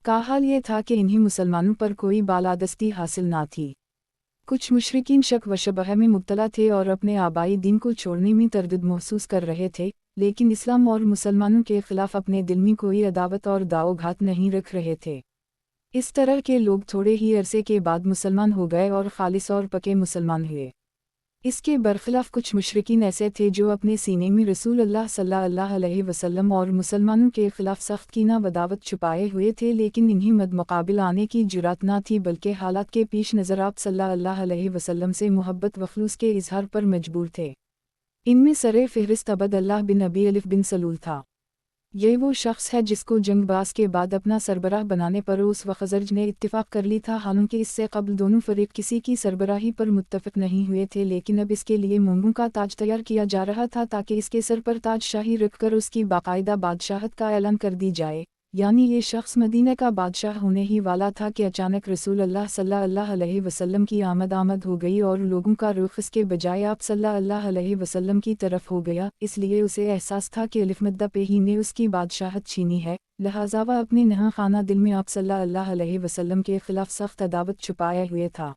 کا حال یہ تھا کہ انہیں مسلمانوں پر کوئی بالادستی حاصل نہ تھی۔ کچھ مشرکین شک و شبہ میں مبتلا تھے اور اپنے آبائی دین کو چھوڑنے میں تردد محسوس کر رہے تھے، لیکن اسلام اور مسلمانوں کے خلاف اپنے دل میں کوئی عداوت اور داؤ گھات نہیں رکھ رہے تھے۔ اس طرح کے لوگ تھوڑے ہی عرصے کے بعد مسلمان ہو گئے اور خالص اور پکے مسلمان ہوئے۔ اس کے برخلاف کچھ مشرکین ایسے تھے جو اپنے سینے میں رسول اللہ صلی اللہ علیہ وسلم اور مسلمانوں کے خلاف سخت کینہ و عداوت چھپائے ہوئے تھے، لیکن انہیں مد مقابل آنے کی جرات نہ تھی، بلکہ حالات کے پیش نظر آپ صلی اللہ علیہ وسلم سے محبت و خلوص کے اظہار پر مجبور تھے۔ ان میں سر فہرست عبد اللہ بن ابی الف بن سلول تھا۔ یہ وہ شخص ہے جس کو جنگ باز کے بعد اپنا سربراہ بنانے پر اوس و خزرج نے اتفاق کر لی تھا، حالانکہ اس سے قبل دونوں فریق کسی کی سربراہی پر متفق نہیں ہوئے تھے، لیکن اب اس کے لیے مونگوں کا تاج تیار کیا جا رہا تھا تاکہ اس کے سر پر تاج شاہی رکھ کر اس کی باقاعدہ بادشاہت کا اعلان کر دی جائے۔ یعنی یہ شخص مدینہ کا بادشاہ ہونے ہی والا تھا کہ اچانک رسول اللہ صلی اللہ علیہ وسلم کی آمد ہو گئی اور لوگوں کا رخ اس کے بجائے آپ صلی اللہ علیہ وسلم کی طرف ہو گیا، اس لیے اسے احساس تھا کہ الف مدہ پہ ہی نے اس کی بادشاہت چھینی ہے، لہٰذا وہ اپنے نہاں خانہ دل میں آپ صلی اللہ علیہ وسلم کے خلاف سخت عداوت چھپائے ہوئے تھا۔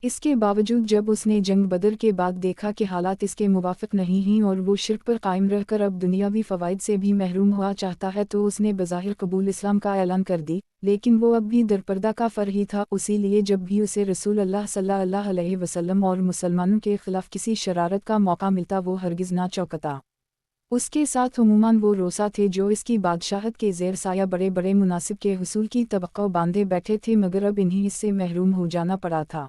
اس کے باوجود جب اس نے جنگ بدر کے بعد دیکھا کہ حالات اس کے موافق نہیں ہیں اور وہ شرک پر قائم رہ کر اب دنیاوی فوائد سے بھی محروم ہوا چاہتا ہے تو اس نے بظاہر قبول اسلام کا اعلان کر دی، لیکن وہ اب بھی درپردہ کافر ہی تھا۔ اسی لیے جب بھی اسے رسول اللہ صلی اللہ علیہ وسلم اور مسلمانوں کے خلاف کسی شرارت کا موقع ملتا وہ ہرگز نہ چوکتا۔ اس کے ساتھ عموماً وہ روسا تھے جو اس کی بادشاہت کے زیر سایہ بڑے بڑے مناصب کے حصول کی توقع باندھے بیٹھے تھے، مگر اب انہیں اس سے محروم ہو جانا پڑا تھا۔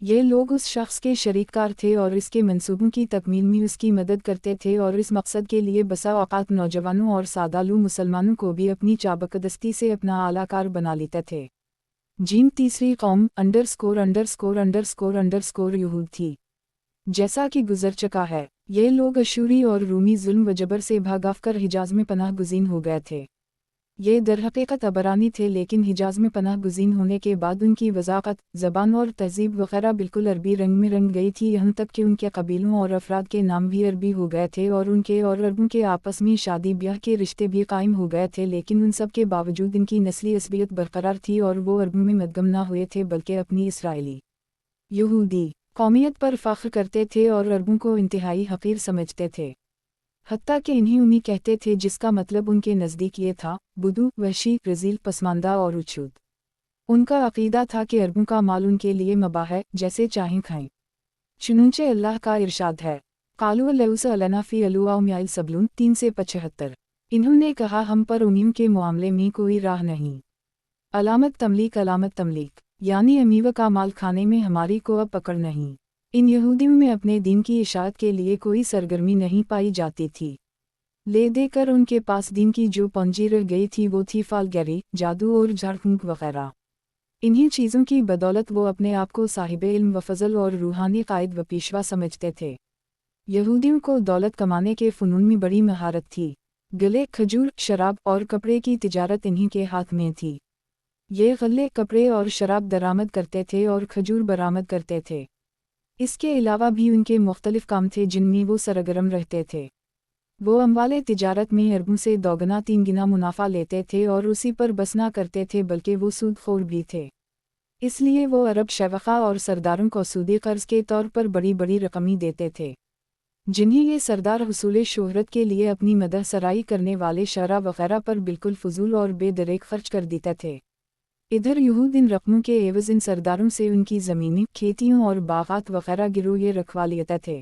یہ لوگ اس شخص کے شریک کار تھے اور اس کے منصوبوں کی تکمیل میں اس کی مدد کرتے تھے، اور اس مقصد کے لیے بسا اوقات نوجوانوں اور سادالو مسلمانوں کو بھی اپنی چابکدستی سے اپنا اعلیٰ کار بنا لیتے تھے۔ تیسری قوم یہود تھی۔ جیسا کہ گزر چکا ہے، یہ لوگ اشوری اور رومی ظلم و جبر سے بھاگ کر حجاز میں پناہ گزین ہو گئے تھے۔ یہ درحقیقت عبرانی تھے، لیکن حجاز میں پناہ گزین ہونے کے بعد ان کی وضاقت، زبان اور تہذیب وغیرہ بالکل عربی رنگ میں رنگ گئی تھی، یہاں تک کہ ان کے قبیلوں اور افراد کے نام بھی عربی ہو گئے تھے اور ان کے اور عربوں کے آپس میں شادی بیاہ کے رشتے بھی قائم ہو گئے تھے، لیکن ان سب کے باوجود ان کی نسلی عصبیت برقرار تھی اور وہ عربوں میں مدغم نہ ہوئے تھے بلکہ اپنی اسرائیلی یہودی قومیت پر فخر کرتے تھے اور عربوں کو انتہائی حقیر سمجھتے تھے، حتیٰ کہ انہیں امی کہتے تھے، جس کا مطلب ان کے نزدیک یہ تھا: بدو، وحشی، رذیل، پسماندہ اور اچھوت۔ ان کا عقیدہ تھا کہ عربوں کا مال ان کے لیے مباح ہے، جیسے چاہیں کھائیں۔ چنانچہ اللہ کا ارشاد ہے: قالوا لیس لنا فی الأرض سبیل 3 سے 75۔ انہوں نے کہا ہم پر امیوں کے معاملے میں کوئی راہ نہیں۔ علامت تملیک، یعنی امیوں کا مال کھانے میں ہماری کو اب پکڑ نہیں۔ ان یہودیوں میں اپنے دین کی اشاعت کے لیے کوئی سرگرمی نہیں پائی جاتی تھی۔ لے دے کر ان کے پاس دین کی جو پونجی رہ گئی تھی وہ تھی فال گری، جادو اور جھاڑ پھونک وغیرہ۔ انہی چیزوں کی بدولت وہ اپنے آپ کو صاحب علم و فضل اور روحانی قائد و پیشوا سمجھتے تھے۔ یہودیوں کو دولت کمانے کے فنون میں بڑی مہارت تھی۔ گلے، کھجور، شراب اور کپڑے کی تجارت انہی کے ہاتھ میں تھی۔ یہ غلے، کپڑے اور شراب درآمد کرتے تھے اور کھجور برآمد کرتے تھے۔ اس کے علاوہ بھی ان کے مختلف کام تھے جن میں وہ سرگرم رہتے تھے۔ وہ اموال تجارت میں عربوں سے 2 3 گنا منافع لیتے تھے اور اسی پر بس نہ کرتے تھے بلکہ وہ سود خور بھی تھے۔ اس لیے وہ عرب شیوخا اور سرداروں کو سودی قرض کے طور پر بڑی بڑی رقمیں دیتے تھے، جنہیں یہ سردار حصول شہرت کے لیے اپنی مدح سرائی کرنے والے شعراء وغیرہ پر بالکل فضول اور بے دریغ خرچ کر دیتے تھے۔ ادھر یہود ان رقموں کے عوض ان سرداروں سے ان کی زمینیں، کھیتیوں اور باغات وغیرہ گرویے رکھوا لیتے تھے،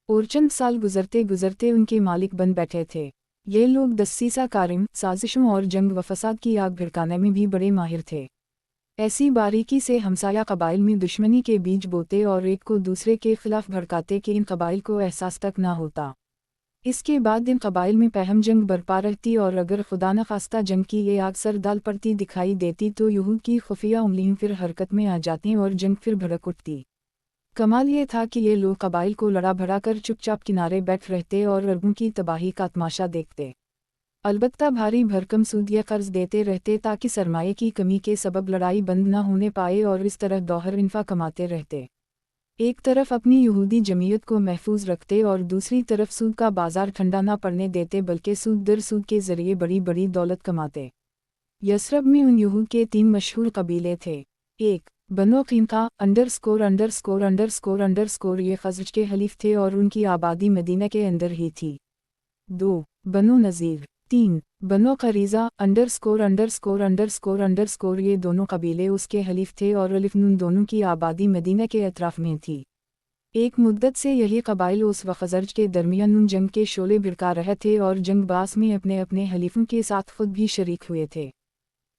اور چند سال گزرتے گزرتے ان کے مالک بن بیٹھے تھے۔ یہ لوگ دسیسہ کارم، سازشوں اور جنگ و فساد کی آگ بھڑکانے میں بھی بڑے ماہر تھے۔ ایسی باریکی سے ہمسایہ قبائل میں دشمنی کے بیج بوتے اور ایک کو دوسرے کے خلاف بھڑکاتے کہ ان قبائل کو احساس تک نہ ہوتا۔ اس کے بعد ان قبائل میں پہم جنگ برپا رہتی اور اگر خدا نخواستہ جنگ کی یہ آگ سر ڈال پڑتی دکھائی دیتی تو یہود کی خفیہ انگلیاں پھر حرکت میں آ جاتی اور جنگ پھر بھڑک اٹھتی۔ کمال یہ تھا کہ یہ لوگ قبائل کو لڑا بھڑا کر چپ چاپ کنارے بیٹھ رہتے اور عربوں کی تباہی کا تماشا دیکھتے، البتہ بھاری بھرکم سود یا قرض دیتے رہتے تاکہ سرمایہ کی کمی کے سبب لڑائی بند نہ ہونے پائے، اور اس طرح دوہر انفع کماتے رہتے، ایک طرف اپنی یہودی جمعیت کو محفوظ رکھتے اور دوسری طرف سود کا بازار ٹھنڈا نہ پڑنے دیتے بلکہ سود در سود کے ذریعے بڑی بڑی دولت کماتے۔ یثرب میں ان یہود کے 3 مشہور قبیلے تھے: 1 بنو قینقاع _ یہ خزرج کے حلیف تھے اور ان کی آبادی مدینہ کے اندر ہی تھی۔ 2 بنو نذیر، 3 بنو قریظہ _ یہ دونوں قبیلے اس کے حلیف تھے اور الف نون دونوں کی آبادی مدینہ کے اطراف میں تھی۔ ایک مدت سے یہی قبائل اوس و خزرج کے درمیان ان جنگ کے شعلے بھڑکا رہے تھے اور جنگ باز میں اپنے اپنے حلیفوں کے ساتھ خود بھی شریک ہوئے تھے۔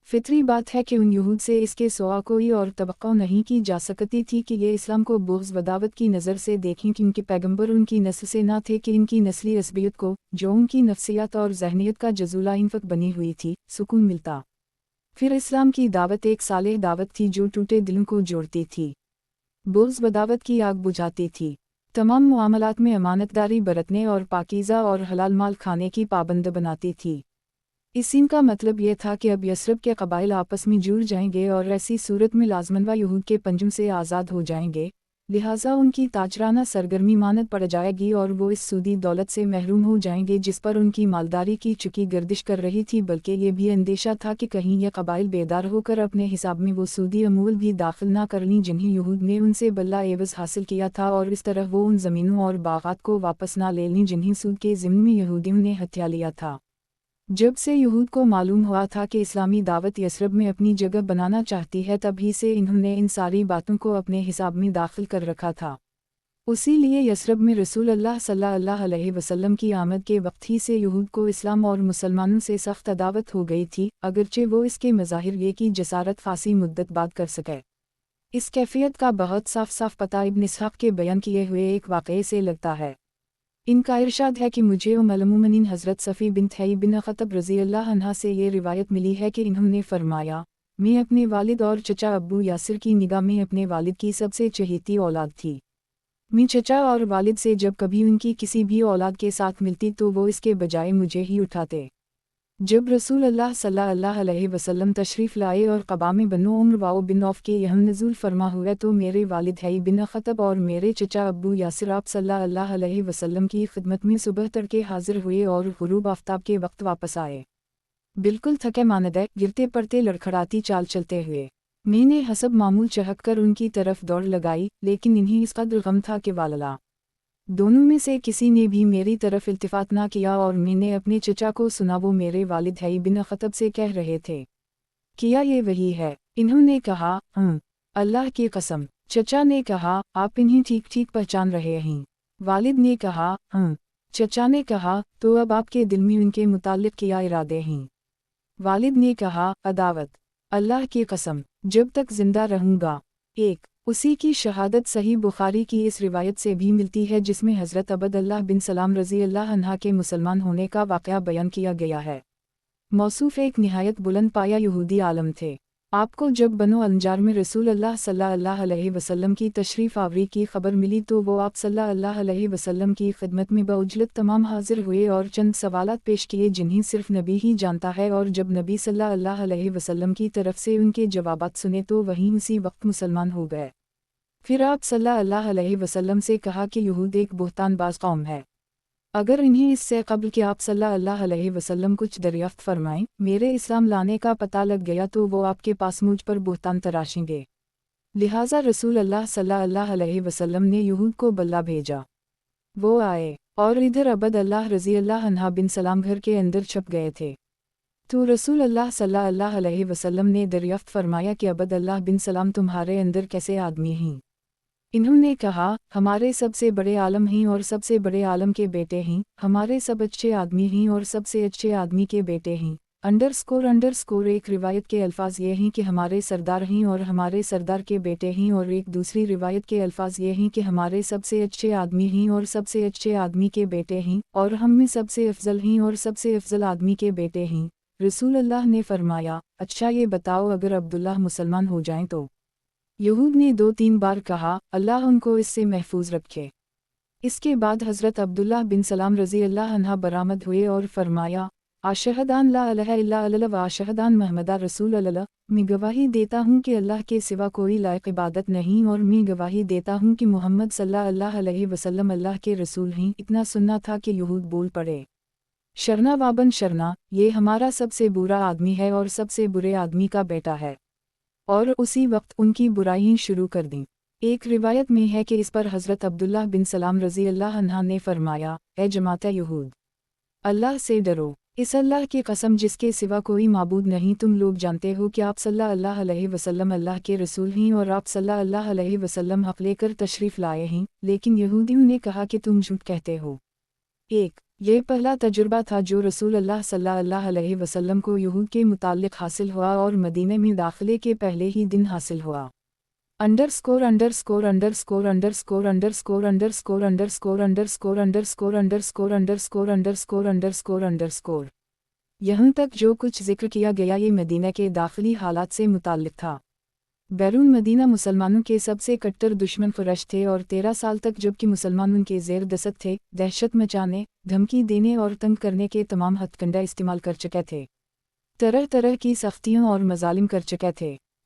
فطری بات ہے کہ ان یہود سے اس کے سوا کوئی اور توقع نہیں کی جا سکتی تھی کہ یہ اسلام کو بغض و دعوت کی نظر سے دیکھیں، کیونکہ پیغمبر ان کی نسل سے نہ تھے کہ ان کی نسلی عصبیت کو، جو ان کی نفسیات اور ذہنیت کا جزولہ انفق بنی ہوئی تھی، سکون ملتا۔ پھر اسلام کی دعوت ایک صالح دعوت تھی جو ٹوٹے دلوں کو جوڑتی تھی، بغض و دعوت کی آگ بجھاتی تھی، تمام معاملات میں امانت داری برتنے اور پاکیزہ اور حلال مال کھانے کی پابند بناتی تھی۔ اسیم کا مطلب یہ تھا کہ اب یثرب کے قبائل آپس میں جڑ جائیں گے اور ایسی صورت میں لازماً یہود کے پنجوں سے آزاد ہو جائیں گے، लिहाजा उनकी ताजराना सरगर्मी मानद पड़ जाएगी और वो इस सूदी दौलत से महरूम हो जाएंगे जिस पर उनकी मालदारी की चुकी गर्दिश कर रही थी, बल्कि ये भी अंदेशा था कि कहीं ये कबाइल बेदार होकर अपने हिसाब में वो सूदी अमूल भी दाखिल ना कर लीं जिन्हें यहूद ने उनसे बल्ला एवज हासिल किया था, और इस तरह वो उन ज़मीनों और बागात को वापस ना ले लें जिन्हें सूद के ज़िम्न में यहूदियों ने हत्या लिया था। जब से यहूद को मालूम हुआ था कि इस्लामी दावत यसरब में अपनी जगह बनाना चाहती है, तभी से इन्होंने इन सारी बातों को अपने हिसाब में दाखिल कर रखा था। उसी लिए यसरब में रसूल अल्लाह सल्लल्लाहु अलैहि वसल्लम की आमद के वक्त ही से यहूद को इस्लाम और मुसलमानों से सख्त अदावत हो गई थी, अगरचे वो इसके मज़ाहिर ये की जसारत खासी मुद्दत बाद कर सके। इस कैफियत का बहुत साफ साफ पता इब्न इसहाक़ के बयान किए हुए एक वाक़ये से लगता है। इनका इरशाद है कि मुझे उम्मुल-मोमिनीन हज़रत सफ़ी बिन्त हयी बिन ख़त्तब रज़ियल्लाहु अन्हा से ये रिवायत मिली है कि इन्होंने फरमाया, मैं अपने वालिद और चचा अब्बू यासिर की निगाह में अपने वालिद की सबसे चहेती औलाद थी। मैं चचा और वालिद से जब कभी उनकी किसी भी औलाद के साथ मिलती तो वो इसके बजाय मुझे ही उठाते। जब रसूल अल्लाह सल्लल्लाहु अलैहि वसल्लम तशरीफ़ लाए और क़बा में बनो उम्र वाओ बिन औफ़ के यहाँ नज़ूल फरमा हुआ तो मेरे वालिद हयी बिन ख़त्तब और मेरे चचा अब्बू यासिर आप सल्लल्लाहु अलैहि वसल्लम की खिदमत में सुबह तड़के हाजिर हुए और ग़ुरूब आफ्ताब के वक्त वापस आए। बिल्कुल थके मानदे गिरते पड़ते लड़खड़ाती चाल चलते हुए। मैंने हसब मामूल चहक कर उनकी तरफ दौड़ लगाई, लेकिन इन्हें इस कदर गम था कि वालला दोनों में से किसी ने भी मेरी तरफ इल्तिफ़ात ना किया, और मैंने अपने चचा को सुना वो मेरे वालिद हयी बिन ख़त्तब से कह रहे थे, किया ये वही है? इन्होंने कहा, अल्लाह की कसम। चचा ने कहा, आप इन्हें ठीक ठीक पहचान रहे हैं। वालिद ने कहा, चचा ने कहा, तो अब आपके दिल में उनके मुताल्लिक़ क्या इरादे हैं? वालिद ने कहा, अदावत। अल्लाह की कसम, जब तक जिंदा रहूँगा। एक उसी की शहादत सही बुखारी की इस रिवायत से भी मिलती है जिसमें हज़रत अबदल्लाह बिन सलाम रज़ियल्लाहु अन्हा के मुसलमान होने का वाक़या बयान किया गया है। मौसूफ़ एक निहायत बुलंद पाया यहूदी आलम थे। आपको जब बनो अंजार में रसूल अल्लाह सल्लल्लाहु अलैहि वसल्लम की तशरीफ़ आवरी की खबर मिली तो वो आप सल्लल्लाहु अलैहि वसल्लम की खिदमत में बउजलत तमाम हाजिर हुए और चंद सवालात पेश किए जिन्हें सिर्फ नबी ही जानता है, और जब नबी सल्लल्लाहु अलैहि वसल्लम की तरफ से उनके जवाबात सुने तो वहीं उसी वक्त मुसलमान हो गए। फिर आप सल्लल्लाहु अलैहि वसल्लम से कहा कि यहूद एक बुहतानबाज कौम है। अगर इन्हें इससे क़ब्ल कि आप सल्लल्लाहु अलैहि वसल्लम कुछ दरियाफ्त फरमाएं, मेरे इस्लाम लाने का पता लग गया तो वो आपके पास मुझ पर बुहतान तराशेंगे। लिहाजा रसूल अल्लाह सल्लल्लाहु अलैहि वसल्लम ने यहूद को बल्ला भेजा। वो आए और इधर अबदल्लाह रज़ियल्लाहु अन्हा बिन सलाम घर के अंदर छप गए थे। तो रसूल अल्लाह सल्लल्लाहु अलैहि वसल्लम ने दरियाफ्त फरमाया कि अबदल्लाह बिन सलाम तुम्हारे अंदर कैसे आदमी हैं? इन्होंने कहा, हमारे सबसे बड़े आलम हैं और सबसे बड़े आलम के बेटे हैं, हमारे सब अच्छे आदमी हैं और सबसे अच्छे आदमी के बेटे हैं। _ एक रिवायत के अल्फाज ये हैं कि हमारे सरदार हैं और हमारे सरदार के बेटे हैं, और एक दूसरी रिवायत के अल्फाज ये हैं कि हमारे सबसे अच्छे आदमी हैं और सबसे अच्छे आदमी के बेटे हैं, और हम में सबसे अफजल हैं और सबसे अफजल आदमी के बेटे हैं। रसूल अल्लाह ने फरमाया, अच्छा ये बताओ अगर अब्दुल्लाह मुसलमान हो जाएं तो? यहूद ने 2-3 बार कहा, अल्लाह उनको इससे महफूज रखे। इसके बाद हज़रत अब्दुल्लाह बिन सलाम रज़ियल्लाहु अन्हा बरामद हुए और फरमाया, आशहदान ला इलाहा इल्ला अल्लाह व आशहदान महमदा रसूल अल्लाह, मैं गवाही देता हूँ कि अल्लाह के सिवा कोई लायक इबादत नहीं, और मैं गवाही देता हूँ कि मोहम्मद सल्लल्लाहु अलैहि वसल्लम अल्लाह के रसूल हैं। इतना सुनना था कि यहूद बोल पड़े, शरना वाबन शरना, ये हमारा सबसे बुरा आदमी है और सबसे बुरे आदमी का बेटा है। और उसी वक्त उनकी बुराइयां शुरू कर दी। एक रिवायत में है कि इस पर हज़रत अब्दुल्लाह बिन सलाम रज़ियल्लाहु अन्हा ने फरमाया, ए जमात यहूद, अल्लाह से डरो। इस अल्लाह की कसम जिसके सिवा कोई माबूद नहीं, तुम लोग जानते हो कि आप सल्लल्लाहु अलैहि वसल्लम अल्लाह के रसूल हैं और आप सल्लल्लाहु अलैहि वसल्लम हक़ लेकर तशरीफ़ लाए हैं, लेकिन यहूदियों ने कहा कि तुम झूठ कहते हो। एक ये पहला तजुर्बा था जो रसूल अल्लाह सल्लल्लाहु अलैहि वसल्लम को यहूद के मुताल्लिक़ हासिल हुआ और मदीने में दाखिले के पहले ही दिन हासिल हुआ। _____________________ यहाँ तक जो कुछ जिक्र किया गया ये मदीना के दाखिली हालात से मुताल्लिक़ था। बैरून मदीना मुसलमानों के सबसे कट्टर दुश्मन कुरैश थे और 13 साल तक जबकि मुसलमान उनके ज़ेर दस्त थे, दहशत मचाने, धमकी देने और तंग करने के तमाम हथकंडा इस्तेमाल कर चुके थे। तरह तरह की सख्तियों और मजालिम कर चुके थे।